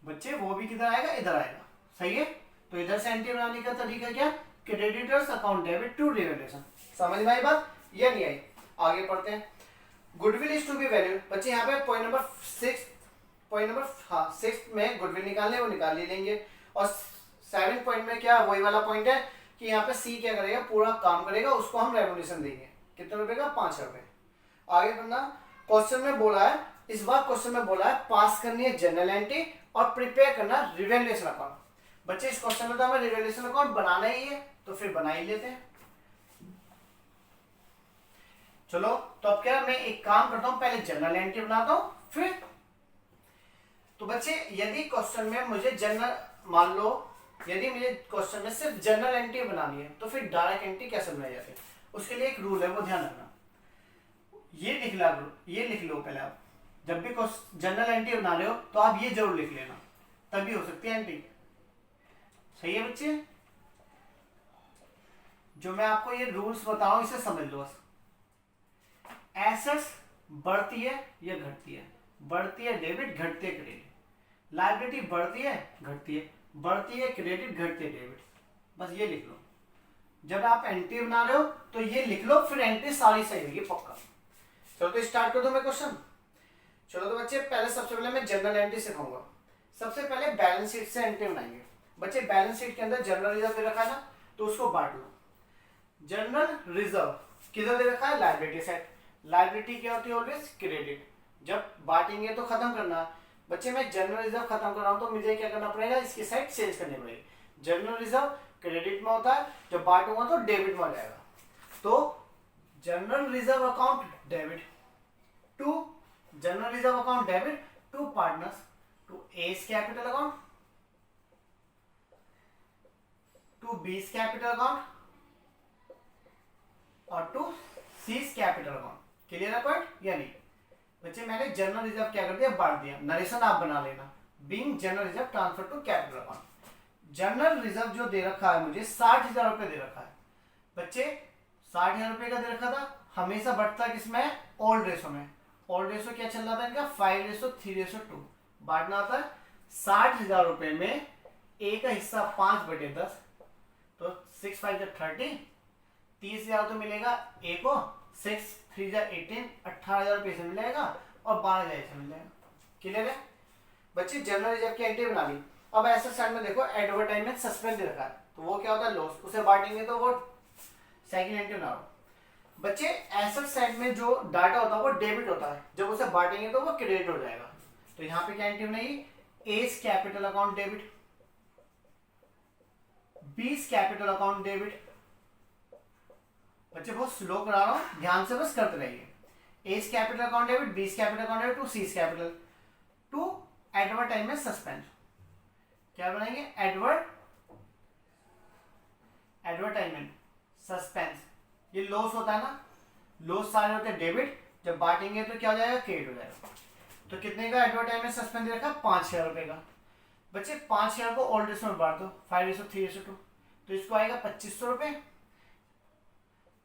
बच्चे वो भी किधर आएगा, इधर आएगा। सही है, तो इधर से एंट्री बनाने का तरीका क्या, creditors account debit to revaluation. समझ में आई बात या नहीं आई? आगे पढ़ते हैं। Goodwill is to be valued. बच्चे यहाँ पे पॉइंट नंबर 6 में गुडविल निकालने वो निकाल ही लेंगे, और 7 पॉइंट में क्या, वही वाला पॉइंट है कि यहाँ पे सी क्या करेगा, पूरा काम करेगा, उसको हम रेवोल्यूशन देंगे। कितने रुपए का, 5 रुपए। आगे बढ़ना। क्वेश्चन में बोला है, इस बार क्वेश्चन में बोला है पास करनी है जनरल एंट्री और प्रिपेयर करना रिवैल्यूएशन अकाउंट। बच्चे इस क्वेश्चन में तो हमें रिवैल्यूएशन अकाउंट बनाना ही है, तो फिर बना ही लेते हैं। चलो तो अब क्या, मैं एक काम करता हूं, पहले जनरल एंट्री बनाता हूं फिर। तो बच्चे यदि क्वेश्चन में मुझे जनरल, मान लो यदि मुझे क्वेश्चन में सिर्फ जनरल एंट्री बनानी है तो फिर डायरेक्ट एंट्री कैसे बनाई जाती है, उसके लिए एक रूल है, वो ध्यान रखना। ये लिख लो पहले आप, जब भी जनरल एंट्री बना रहे हो तो आप ये जरूर लिख लेना, तभी हो सकती है एंट्री। सही है बच्चे? जो मैं आपको ये रूल्स बता रहा हूं इसे समझ लो बस। एसेट्स बढ़ती है या घटती है? बढ़ती है डेबिट, घटती है क्रेडिट। लायबिलिटी बढ़ती है, घटती है, बढ़ती है क्रेडिट, घटती है डेबिट। बस ये लिख लो। जब आप एंट्री बना रहे हो तो ये लिख लो, फिर एंट्री सारी सही होगी पक्का। चलो तो स्टार्ट कर दो मैं क्वेश्चन। चलो तो बच्चे पहले सबसे पहले मैं जनरल एंट्री सिखाऊंगा। सबसे पहले बैलेंस शीट से एंट्री बनाएंगे। बच्चे बैलेंस शीट के अंदर जनरल रिजर्व दे रखा है ना, तो उसको बांट लो। जनरल रिजर्व किधर दे रखा है? Liability side. लायबिलिटी क्या होती है? Always credit. जब बांटेंगे तो खत्म करना। बच्चे मैं जनरल रिजर्व खत्म कर रहा हूं तो मुझे क्या करना पड़ेगा? इसकी साइड चेंज करनी पड़ेगी। जनरल रिजर्व क्रेडिट में होता है, जब बांटूंगा तो डेबिट में आ जाएगा। तो general reserve account debit to general reserve account debit to partners to A's capital account to B's capital account और to C's capital account. Clear है पॉइंट या नहीं? बच्चे मैंने जनरल रिजर्व क्या कर दिया? बांट दिया। नरेशन आप बना लेना। Being general reserve transfer to capital account. General reserve जो दे रखा है मुझे 60,000 रुपए दे रखा है। बच्चे 60,000 रुपए का दे रखा था, हमेशा बढ़ता किसमें? ओल्ड रेशो में। ओल्ड रेशो क्या चल रहा था इनका? 5:3:2। बांटना होता है 60,000 रुपए में ए का हिस्सा 5/10, तो 6 5 30, 30,000 तो मिलेगा ए को, 6 3 18, 18,000 रुपये से मिलेगा और 12,000 से मिलेगा। क्लियर है बच्चे? जनरल रिजर्व की एंट्री बना ली। अब ऐसे साइड में देखो एडवर्टाइजमेंट सस्पेंड दे रखा है, तो वो क्या होता है? लॉस। उसे बांटेंगे तो वो सेकंड एंट्री बना लो। बच्चे एसेट साइड में जो डाटा होता है वो डेबिट होता है, जब उसे बांटेंगे तो वो क्रेडिट हो जाएगा। तो यहाँ पे क्या एंट्री बनाएगी? A's capital account debit, B's capital account debit. बच्चे बहुत स्लो करा रहा हूं, ध्यान से बस करते रहिए। A's capital account debit, B's capital account debit to C's capital to advertisement suspend. क्या बनाएंगे? Advertisement suspense. ये लॉस होता है ना, लॉस सारे होते हैं डेबिट, जब बांटेंगे तो क्या हो जाएगा? क्रेडिट हो जाएगा। तो कितने का एडवर्टाइजमेंट सस्पेंड रखा? 5,000 रुपए का। बच्चे 5,000 को ओल्ड रेशो में बांट दो, 5:3:2, तो इसको आएगा 2,500 रुपए,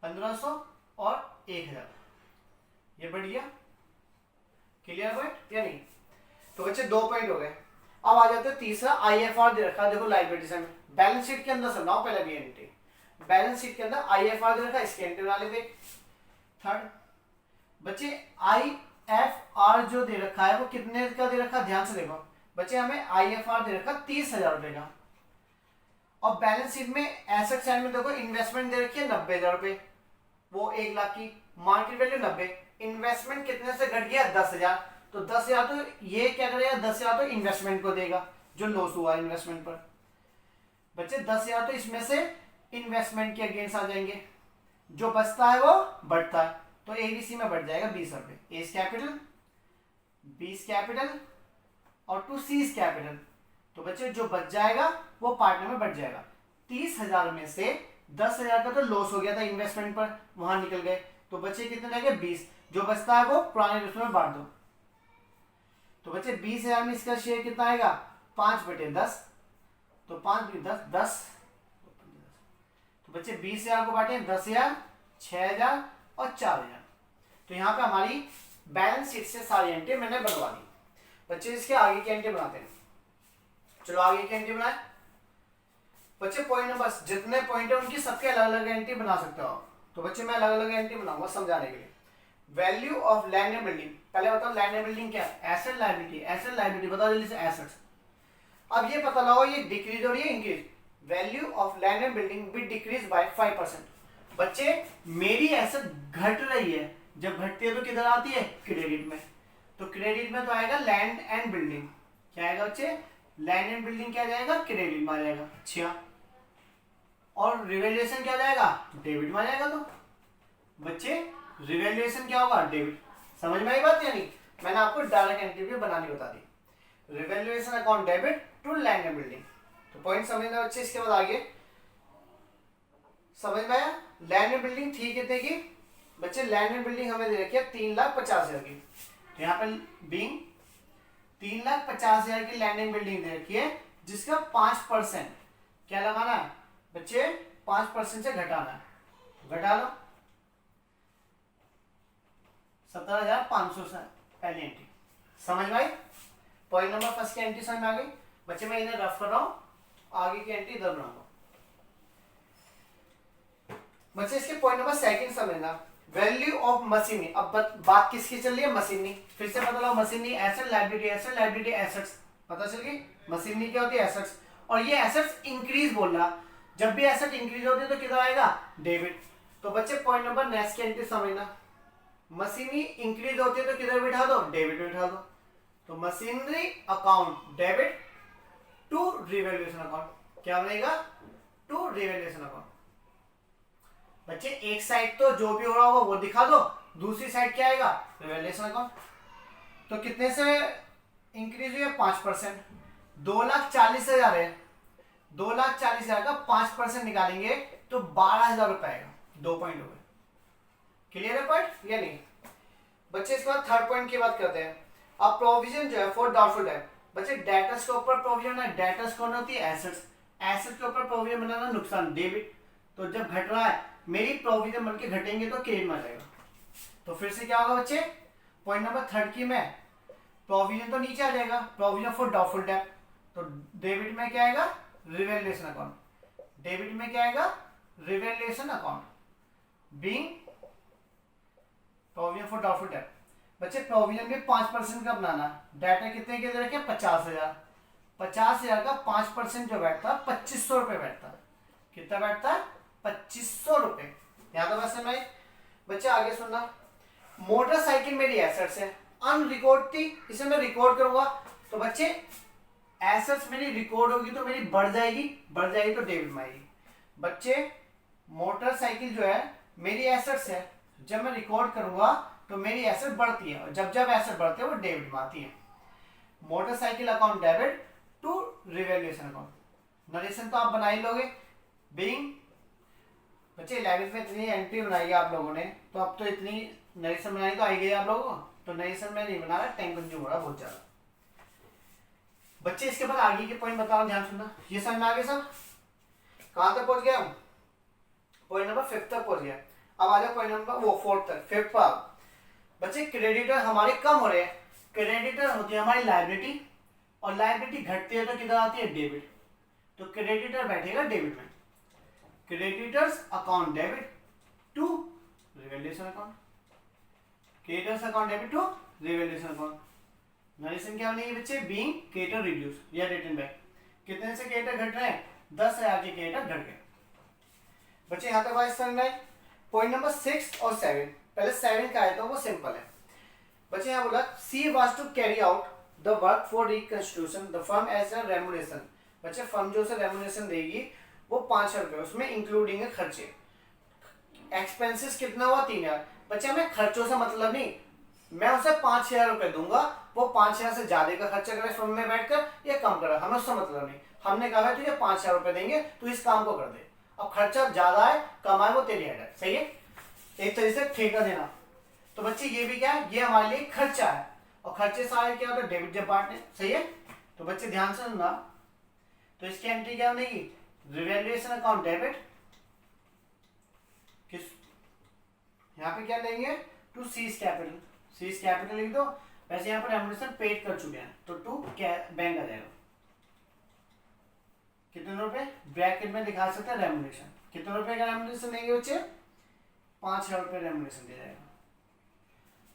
1,500 और 1,000। ये बढ़िया। क्लियर पॉइंट या नहीं? तो बच्चे 2 पॉइंट हो गए। अब आ जाते हैं तीसरा, IFR दे रखा है। देखो लायबिलिटी से बैलेंस शीट के अंदर सुनाओ पहले भी एंट्री। बैलेंस शीट के अंदर IFR दे रखा है, इसके एंट्री बना लेते। थर्ड बच्चे IFR जो दे रखा है वो कितने का दे रखा है? ध्यान से देखो बच्चे, हमें IFR दे रखा 30,000 रुपए का। और बैलेंस शीट में एसेट साइड में देखो इन्वेस्टमेंट दे रखी है 90,000 रुपए, वो 1 लाख की। मार्केट वैल्यू 90, इन्वेस्टमेंट कितने से घट गया? 10,000। तो 10,000 तो ये क्या करेगा? 10,000 तो इन्वेस्टमेंट को देगा जो लॉस हुआ इन्वेस्टमेंट पर। बच्चे 10,000 तो इसमें से इन्वेस्टमेंट के अगेंस्ट आ जाएंगे, जो बचता है वो बढ़ता है, तो एबीसी में बढ़ जाएगा 20 रुपए। ए's कैपिटल, बी's कैपिटल और टू सी's कैपिटल। तो बच्चे जो बच जाएगा वो पार्टनर में बढ़ जाएगा। 30,000 में से 10,000 का तो लॉस हो गया था इन्वेस्टमेंट पर, वहां निकल गए, तो बच्चे कितने रहेंगे? 20। जो बचता है वो पुराने रेशो में बांट दो। तो बच्चे 20,000 में इसका शेयर कितना आएगा? 5/10, तो 5×10 10। तो बच्चे 20,000 को बांटे 10,000, 6,000 और 4,000। तो यहाँ पे हमारी बैलेंस शीट से सारी एंट्री मैंने बनवा दी। बच्चे इसके आगे की एंट्री बनाते हैं। चलो आगे की एंट्री बनाए। बच्चे पॉइंट नंबर जितने पॉइंट है उनकी सबके अलग अलग एंट्री बना सकते हो। तो बच्चे मैं अलग अलग एंट्री बनाऊंगा समझाने के लिए। Value of land and building, पहले बताओ लैंड एंड बिल्डिंग क्या है? Asset liability. एसेट लायबिलिटी बताओ जल्दी से। एसेट्स। अब ये पता लगाओ ये डिक्रीज और ये increase. Value of land and building will decrease by 5%। बच्चे मेरी एसेट घट रही है, जब घटती है तो किधर आती है? क्रेडिट में। तो क्रेडिट में तो आएगा लैंड एंड बिल्डिंग। क्या आएगा बच्चे? लैंड एंड बिल्डिंग क्या जाएगा? क्रेडिट में आ जाएगा। अच्छा, और रिवैल्यूएशन क्या जाएगा? डेबिट में आ जाएगा। तो बच्चे रिवैल्यूएशन क्या होगा? डेबिट। समझ में आई बात या नहीं? मैंने आपको डायरेक्ट एंट्री भी बनानी बता दी। Revaluation account debit to land and building. तो पॉइंट समझना बच्चे। इसके बाद आगे समझ में आया? लैंड एंड बिल्डिंग थी कितने की? बच्चे लैंड एंड बिल्डिंग हमें दे रखी है 3,50,000 की। तो यहाँ पे बीइंग 3,50,000 की लैंड एंड बिल्डिंग दे रखी है, जिसका 5% क्या लगाना है बच्चे, 5% से घटाना है, घटा लो 17,500 से पहली एंट्री। समझ में आई? पॉइंट नंबर फर्स्ट की एंट्री समझ में आ गई बच्चे? मैं इन्हें रफ कर रहा हूं, आगे की एंट्री इधर बनाऊंगा बच्चे। इसके पॉइंट नंबर सेकंड समझना, वैल्यू ऑफ मशीनरी। अब बात किसकी चल रही है? मशीनरी। फिर से पता लगा, machinery asset liability, asset liability assets, पता चल गई। मशीनरी क्या होती है? एसेट्स। और ये एसेट्स इंक्रीज बोल रहा, जब भी एसेट इंक्रीज होती है तो किधर आएगा? डेबिट। तो बच्चे पॉइंट नंबर नेक्स्ट की एंट्री समझना, मशीनरी इंक्रीज होती है तो किधर बिठा दो? डेबिट बिठा दो। तो machinery account debit to revaluation account, क्या बनेगा? To revaluation account. बच्चे एक साइड तो जो भी हो रहा होगा वो दिखा दो, दूसरी साइड क्या आएगा? Revaluation account. तो कितने से इंक्रीज हुई है? 5%। 2,40,000 है, 2,40,000 का 5% निकालेंगे तो 12,000 रुपए आएगा। 2 पॉइंट हो गए। क्लियर है पॉइंट या नहीं बच्चे? इसके बाद थर्ड पॉइंट की बात करते हैं। अब प्रोविजन जो है फॉर डाउटफुल डेट, बच्चे डेटर्स के ऊपर प्रोविजन है। डेटर्स कौन होती है? एसेट्स। एसेट के ऊपर प्रोविजन बनाना नुकसान, डेबिट। तो जब घट रहा है मेरी प्रोविजन बन के घटेंगे तो क्रेडिट में आ जाएगा। तो फिर से क्या होगा बच्चे? पॉइंट नंबर थर्ड की में प्रोविजन तो नीचे आ जाएगा, प्रोविजन फॉर डाउटफुल डेट। तो डेबिट में क्या आएगा? Revaluation account. डेबिट में क्या आएगा? Revaluation account being provision for doubtful debt. बच्चे प्रोविजन में 5% का बनाना, डाटा कितने के दे रखे? 50,000। 50,000 का 5% जो बैठता 2500 रुपए बैठता। कितना बैठता? 2500 रुपए। यहाँ तो बस मैं बच्चे आगे सुनना, मोटरसाइकिल मेरी एसेट्स है, अनरिकॉर्ड थी, इसे मैं रिकॉर्ड करूंगा। तो बच्चे एसेट्स मेरी रिकॉर्ड होगी तो मेरी बढ़ जाएगी, बढ़ जाएगी तो डेबिट में आएगी। बच्चे मोटरसाइकिल जो है मेरी एसेट्स है, जब मैं रिकॉर्ड करूंगा तो मेरी एसेट बढ़ती है, और जब जब एसेट बढ़ती है वो डेबिट में आती है। Motorcycle account debit to revaluation account. Narration तो आप बना ही लोगे। बीइंग बच्चे 11th में इतनी एंट्री बनाई आप लोगों ने, तो अब तो इतनी नरेशन बनाई तो आई गई आप लोगों को। तो नरेशन में नहीं बना रहा, टाइम कंज्यूम हो रहा बहुत ज्यादा। बच्चे इसके बाद आगे के पॉइंट बता रहा हूं, ध्यान सुनना। ये समझ में आ गया सब? कहां तक पहुंच गया हम? पॉइंट नंबर 5 तक पहुंच गया। अब आ जाओ पॉइंट नंबर 4 तक। 5 पर बच्चे क्रेडिटर हमारे कम हो रहे हैं। क्रेडिटर होती है हमारी लायबिलिटी, और लायबिलिटी घटती है तो किधर आती है? डेबिट। तो क्रेडिटर बैठेगा डेबिट में। Creditors account debit to revaluation account. Creditors account debit to revaluation account. Narration क्या बनेगी बच्चे? बीइंग क्रेडिटर रिड्यूस या रिटर्न बैक। कितने से क्रेडिटर घट रहे हैं? 10,000 के क्रेडिटर घट गए। बच्चे यहाँ तक बात समझ में। पॉइंट नंबर 6 और 7, पहले 7 का आया था वो सिंपल है बच्चे। यहाँ बोला C was to carry out the work for reconstruction the firm as a remuneration. बच्चे फर्म जो से रेम्युनरेशन देगी वो 5,000 रुपए, उसमें इंक्लूडिंग है खर्चे। एक्सपेंसेस कितना हुआ? 3,000। बच्चे हमें खर्चों से मतलब नहीं, मैं उसे 5,000 रुपए दूंगा, वो 5,000 से ज्यादा का खर्चा करे फर्म में बैठकर या कम करे, हमें उससे मतलब नहीं। हमने कहा है तुझे 5,000 रुपए देंगे, तू इस काम को कर दे। अब खर्चा ज्यादा है कम है वो तेरी हेड, सही है, एक तरीके से ठेका देना। तो बच्चे ये भी क्या है? ये हमारे लिए खर्चा है, और खर्चे सारे क्या होता है? डेबिट जब बांटने, सही है। तो बच्चे ध्यान से सुनना, तो इसकी एंट्री क्या बनेगी? रिवैल्यूएशन अकाउंट डेबिट किस, यहाँ पे क्या लेंगे? To C's capital. C's capital लिख दो। वैसे यहाँ पर रेम्युनरेशन पेड कर चुके हैं तो टू बैंक आ जाएगा। कितने रुपए? ब्रैकेट में दिखा सकते हैं रेम्युनरेशन। कितने रुपए का रेम्युनरेशन देंगे बच्चे? 5,000 रुपए रेम्युनरेशन दिया जाएगा।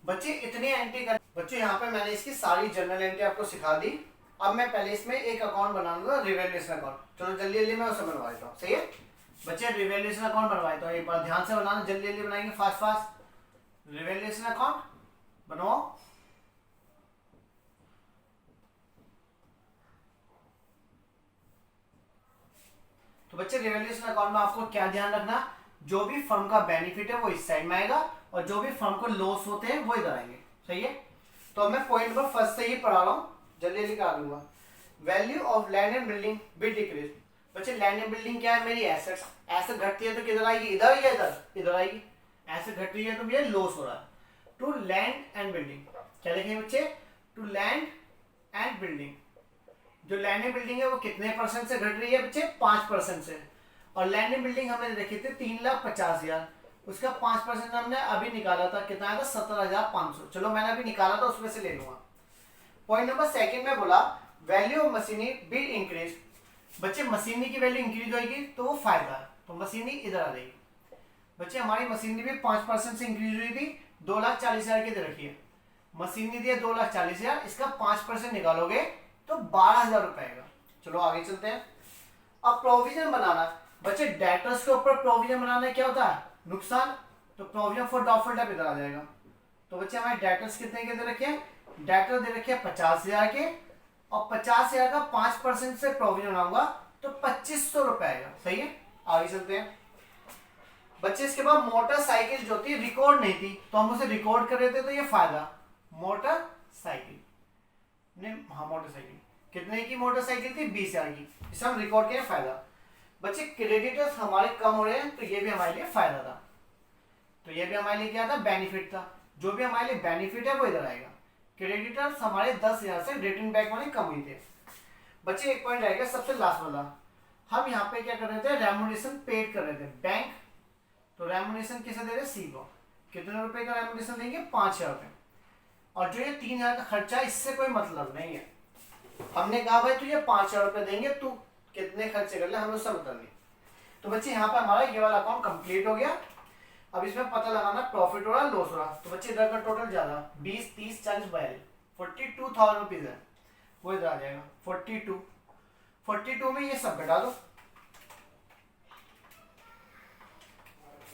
बच्चे इतनी एंट्री कर, बच्चे यहाँ पे मैंने इसकी सारी जनरल एंट्री आपको सिखा दी। अब मैं पहले इसमें एक अकाउंट बनाऊंगा, रिवैल्यूएशन अकाउंट। चलो जल्दी जल्दी मैं उसे बनवा देता हूँ, सही है बच्चे। रिवैल्यूएशन अकाउंट बनवा देता हूँ, एक बार ध्यान से बनाना, जल्दी जल्दी बनाएंगे, फास्ट फास्ट। रिवैल्यूएशन अकाउंट बनाओ। तो बच्चे रिवैल्यूएशन अकाउंट में आपको क्या ध्यान रखना? जो भी फर्म का बेनिफिट है वो इस साइड में आएगा, और जो भी फर्म को लॉस होते हैं वो इधर आएंगे, सही है। तो मैं पॉइंट नंबर फर्स्ट से ही पढ़ा रहा हूँ, जल्दी जल्दी करा दूंगा। Value of land and building will decrease. बच्चे लैंड एंड बिल्डिंग क्या है? मेरी एसेट्स। एसेट घटती है तो किधर आएगी? इधर या इधर? इधर आएगी। एसेट घट रही है तो मुझे लॉस हो रहा है। टू लैंड एंड बिल्डिंग क्या लिखेंगे बच्चे, टू लैंड एंड बिल्डिंग। जो लैंड एंड बिल्डिंग है वो कितने परसेंट से घट रही है बच्चे, 5% से। और लैंड एंड बिल्डिंग हमने रखी थी 3,50,000, उसका 5% हमने अभी निकाला था, कितना आया था 17,500। चलो मैंने अभी निकाला था उसमें से ले लूंगा। पॉइंट नंबर सेकंड में बोला value of machinery be increase. बच्चे मशीनरी की वैल्यू इंक्रीज होगी तो वो फायदा है, तो मशीनरी इधर आ जाएगी। बच्चे हमारी मशीनरी भी 5% से इंक्रीज हुई थी, 2,40,000 की दे रखी है। मशीनरी दी है 2,40,000, इसका 5% निकालोगे तो 12,000 रुपए आएगा। चलो आगे चलते हैं। अब प्रोविजन बनाना, बच्चे डेटर्स के ऊपर प्रोविजन बनाना क्या होता है, नुकसान, तो प्रोविजन फॉर डाउटफुल डेट इधर आ जाएगा। तो बच्चे हमारे डेटर्स कितने के दे रखे हैं, डेटर दे रखे हैं 50,000 के, और 50,000 का 5% से प्रोविजन बनाऊंगा तो 2,500 रुपए आएगा। सही है, आगे चलते हैं। बच्चे इसके बाद मोटरसाइकिल जो थी रिकॉर्ड नहीं थी, तो हम उसे रिकॉर्ड कर रहे थे, तो ये फायदा, मोटरसाइकिल ने, हाँ मोटरसाइकिल कितने की मोटरसाइकिल थी, 20,000 की, इसे हम रिकॉर्ड किए, फायदा। बच्चे क्रेडिटर्स हमारे कम हो रहे हैं, तो ये भी हमारे लिए फायदा था, तो ये भी हमारे लिए क्या था, बेनिफिट था। जो भी हमारे लिए बेनिफिट है वो इधर आएगा। क्रेडिटर्स हमारे 10,000 से रिटर्न बैक मनी कम हुई थे। बच्चे एक पॉइंट रहेगा सबसे लास्ट वाला, हम यहाँ पे क्या कर रहे थे, रेम्युनरेशन पेड कर रहे थे बैंक, तो रेम्युनरेशन किसे दे रहे, सी को। कितने रुपए का रेम्युनरेशन देंगे, 5,000 रुपए। और जो ये 3,000 का खर्चा है इससे कोई मतलब नहीं है, हमने कहा भाई तुझे 5,000 रुपए देंगे, तू कितने खर्चे कर ले हमें उससे मतलब नहीं। तो बच्चे यहाँ पे हमारा ये वाला अकाउंट कंप्लीट हो गया। अब इसमें पता लगाना प्रॉफिट हो रहा लॉस हो रहा। तो बच्चे इधर का टोटल ज्यादा 20, 30, 40, 42, 42,000 रुपीज है, वो इधर आ जाएगा 42 में ये सब घटा दो।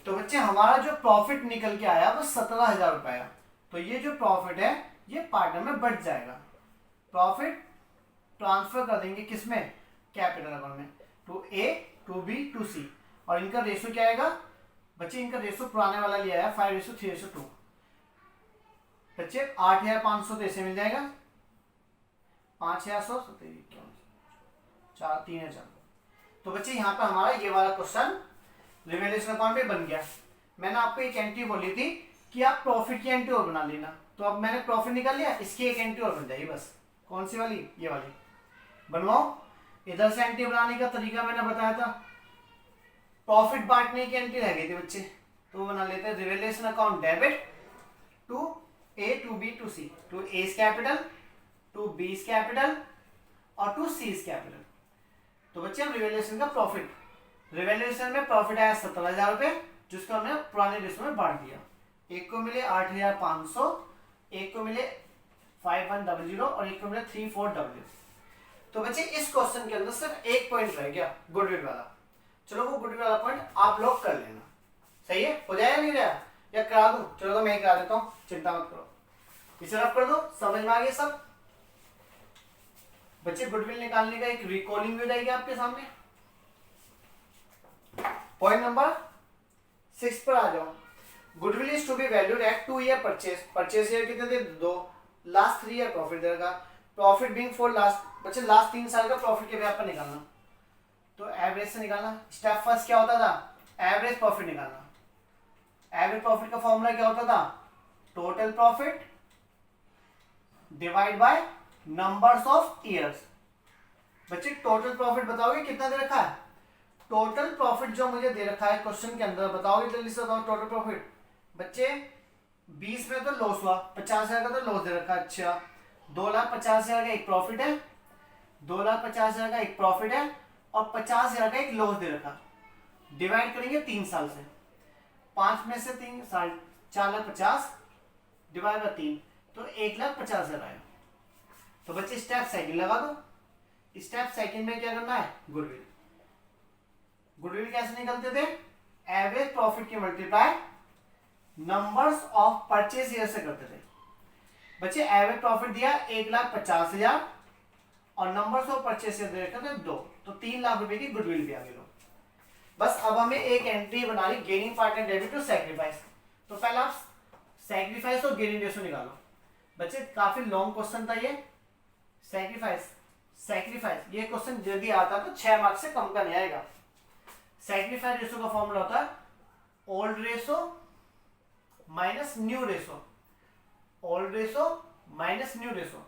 तो बच्चे हमारा जो प्रॉफिट निकल के आया वो 17,000 रुपए आया। तो ये जो प्रॉफिट है ये पार्टनर में बढ़ जाएगा। प्रॉफिट ट्रांसफर कर देंगे किसमें, कैपिटल अकाउंट में, to A, to B, to C. और इनका रेशो क्या आएगा बच्चे, इनका रेशो पुराने वाला लिया है 5:3:2। बच्चे 8,500 तो ऐसे मिल जाएगा, 5,100, 3,000। तो बच्चे यहाँ पे हमारा ये वाला क्वेश्चन रिवैल्यूएशन अकाउंट पे बन गया। मैंने आपको एक एंट्री बोली थी कि आप प्रॉफिट की एंट्री और बना लेना, तो अब मैंने प्रॉफिट निकाल लिया, इसकी एक एंट्री और बन जाएगी बस। कौन सी वाली, ये वाली बनवाओ। इधर से एंट्री बनाने का तरीका मैंने बताया था, प्रॉफिट बांटने की एंट्री रह गई थी बच्चे, तो बना लेते हैं revaluation account debit to A, to B, to C, to A capital, to B capital और टू सी कैपिटल। तो बच्चे हम रिवैल्यूएशन का प्रॉफिट, रिवैल्यूएशन में प्रॉफिट आया 17,000 रुपए, जिसको हमने पुराने रेशो में बांट दिया। एक को मिले 8,500, एक को मिले 5,100 और एक को मिले 3,400। तो बच्चे इस क्वेश्चन के अंदर सिर्फ एक पॉइंट रह गया, गुडविल वाला। चलो वो गुडविल वाला पॉइंट आप लोग कर लेना, सही है, हो जाएगा नहीं जाएगा, या करा दूं, चलो तो मैं करा देता हूँ, चिंता मत करो, इसे रफ कर दो, समझ में आ गया सब। बच्चे गुडविल निकालने का एक रिकॉलिंग हो जाएगी आपके सामने। पॉइंट नंबर 6 पर आ जाओ। Goodwill is to be valued at 2 year purchase, purchase year कितने थे, 2, लास्ट 3 ईयर प्रॉफिट देगा, प्रॉफिट बीइंग फॉर लास्ट, बच्चे लास्ट 3 साल का प्रॉफिट के ब्याज पर निकालना, तो एवरेज से निकालना। स्टेप फर्स्ट क्या होता था, एवरेज प्रॉफिट निकालना। एवरेज प्रॉफिट का फॉर्मूला क्या होता था, total profit divide by numbers of years. बच्चे टोटल प्रॉफिट बताओगे कितना दे रखा है, टोटल प्रॉफिट जो मुझे दे रखा है क्वेश्चन के अंदर, बताओगे जल्दी से बताओ टोटल प्रॉफिट। बच्चे 20 में तो लॉस हुआ, 50,000 का तो लॉस दे रखा है। अच्छा 2,50,000 का एक प्रॉफिट है, 2,50,000 का एक प्रॉफिट है और 50,000 का एक लॉस दे रखा। डिवाइड करेंगे 3 साल से, 5 में से 3 साल, 4,50,000 डिवाइड बाय 3, तो 1,50,000 आया। तो बच्चे स्टेप सेकंड लगा दो। स्टेप सेकंड में क्या करना है, गुडविल। गुडविल कैसे निकलते थे, एवरेज प्रॉफिट की multiply numbers of purchase year से करते थे। बच्चे एवरेज प्रॉफिट दिया 1,50,000 और नंबर्स ऑफ परचेज ईयर दे रखे थे 2, तो 3 लाख रुपए की गुडविल भी आ गई। बस अब हमें एक एंट्री बनानी, gaining part and debit to sacrifice. तो पहले आप सैक्रिफाइस और गेनिंग रेशो निकालो। बच्चे काफी लॉन्ग क्वेश्चन था ये, सैक्रिफाइस ये क्वेश्चन यदि आता तो 6 मार्क्स से कम का नहीं आएगा। सैक्रिफाइस रेशो का फॉर्मूला होता है old ratio minus new ratio, old ratio minus new ratio.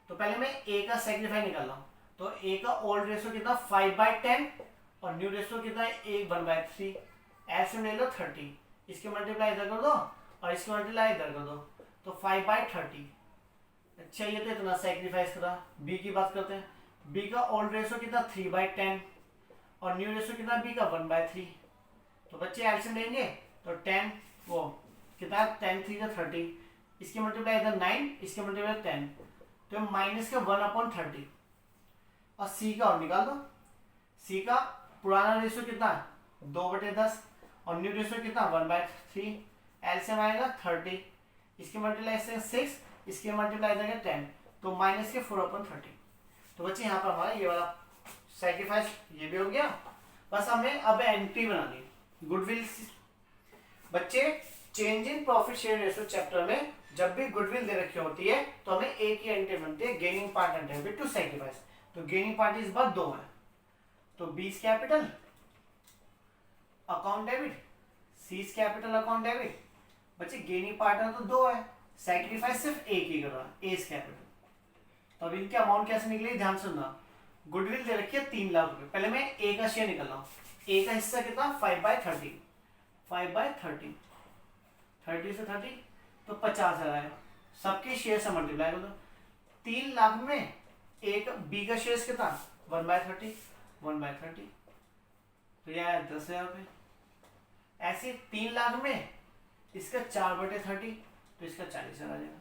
तो पहले मैं ए का सेग्रीफाई निकाल रहा हूँ, तो ए का ओल्ड रेशो कितना 5/10 और न्यू रेशो कितना है 1/3। ऐसे ले लो 30, इसके मल्टीप्लाई इधर कर दो और इसके मल्टीप्लाई इधर कर दो, तो 5/30। अच्छा ये तो इतना सेक्रीफाइस करा। बी की बात करते हैं, बी का ओल्ड रेशो कितना 3/10 और न्यू रेशो कितना बी का 1/3। तो बच्चे एल्सियम लेंगे तो 10 वो कितना 10 3 का 30, इसके मल्टीप्लाई इधर 9, इसके मल्टीप्लाई 10, तो माइनस का 1/30। और सी का और निकाल दो, सी का पुराना रेशो कितना 2/10 और न्यू रेशो कितना 1/3। एलसीएम आएगा 30, इसके मल्टीप्लाई से 6, इसके मल्टीप्लाई करेंगे 10, तो माइनस के 4/30। तो बच्चे यहाँ पर हमारा ये वाला सैक्रिफाइस ये भी हो गया। बस हमें अब एंट्री बनानी, गुडविल। बच्चे change in profit share ratio chapter में जब भी गुडविल दे रखी होती है तो हमें एक ही एंट्री बनती है, gaining part and debit to sacrifice. तो गेनिंग पार्ट इस बार 2 है, तो B's capital account debit, C's capital account debit. बच्चे गेनिंग पार्टनर तो 2 है, सैक्रिफाइस सिर्फ एक ही कर रहा है, एस कैपिटल। तो अब इनके अमाउंट कैसे निकलेगी ध्यान सुनना। गुडविल दे रखी है 3 लाख रुपए। पहले मैं ए का शेयर निकल रहा हूँ, ए का हिस्सा कितना 5/30, 5/30, 30 से 30 तो 50,000 आएगा। सबके शेयर से मल्टीप्लाई कर दो। 3 लाख में एक बी का शेयर कितना 1/30, 1/30 तो यह है 10,000 रुपये। ऐसे 3 लाख में इसका 4/30 तो इसका 40,000 आ जाएगा।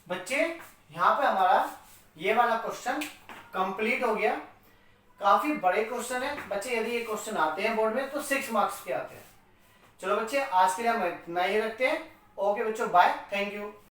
बच्चे यहाँ पे हमारा ये वाला क्वेश्चन कंप्लीट हो गया। काफी बड़े क्वेश्चन है बच्चे, यदि ये क्वेश्चन आते हैं बोर्ड में तो 6 मार्क्स के आते हैं। चलो बच्चे आज के लिए हम इतना ही रखते हैं। ओके बच्चों, बाय, थैंक यू।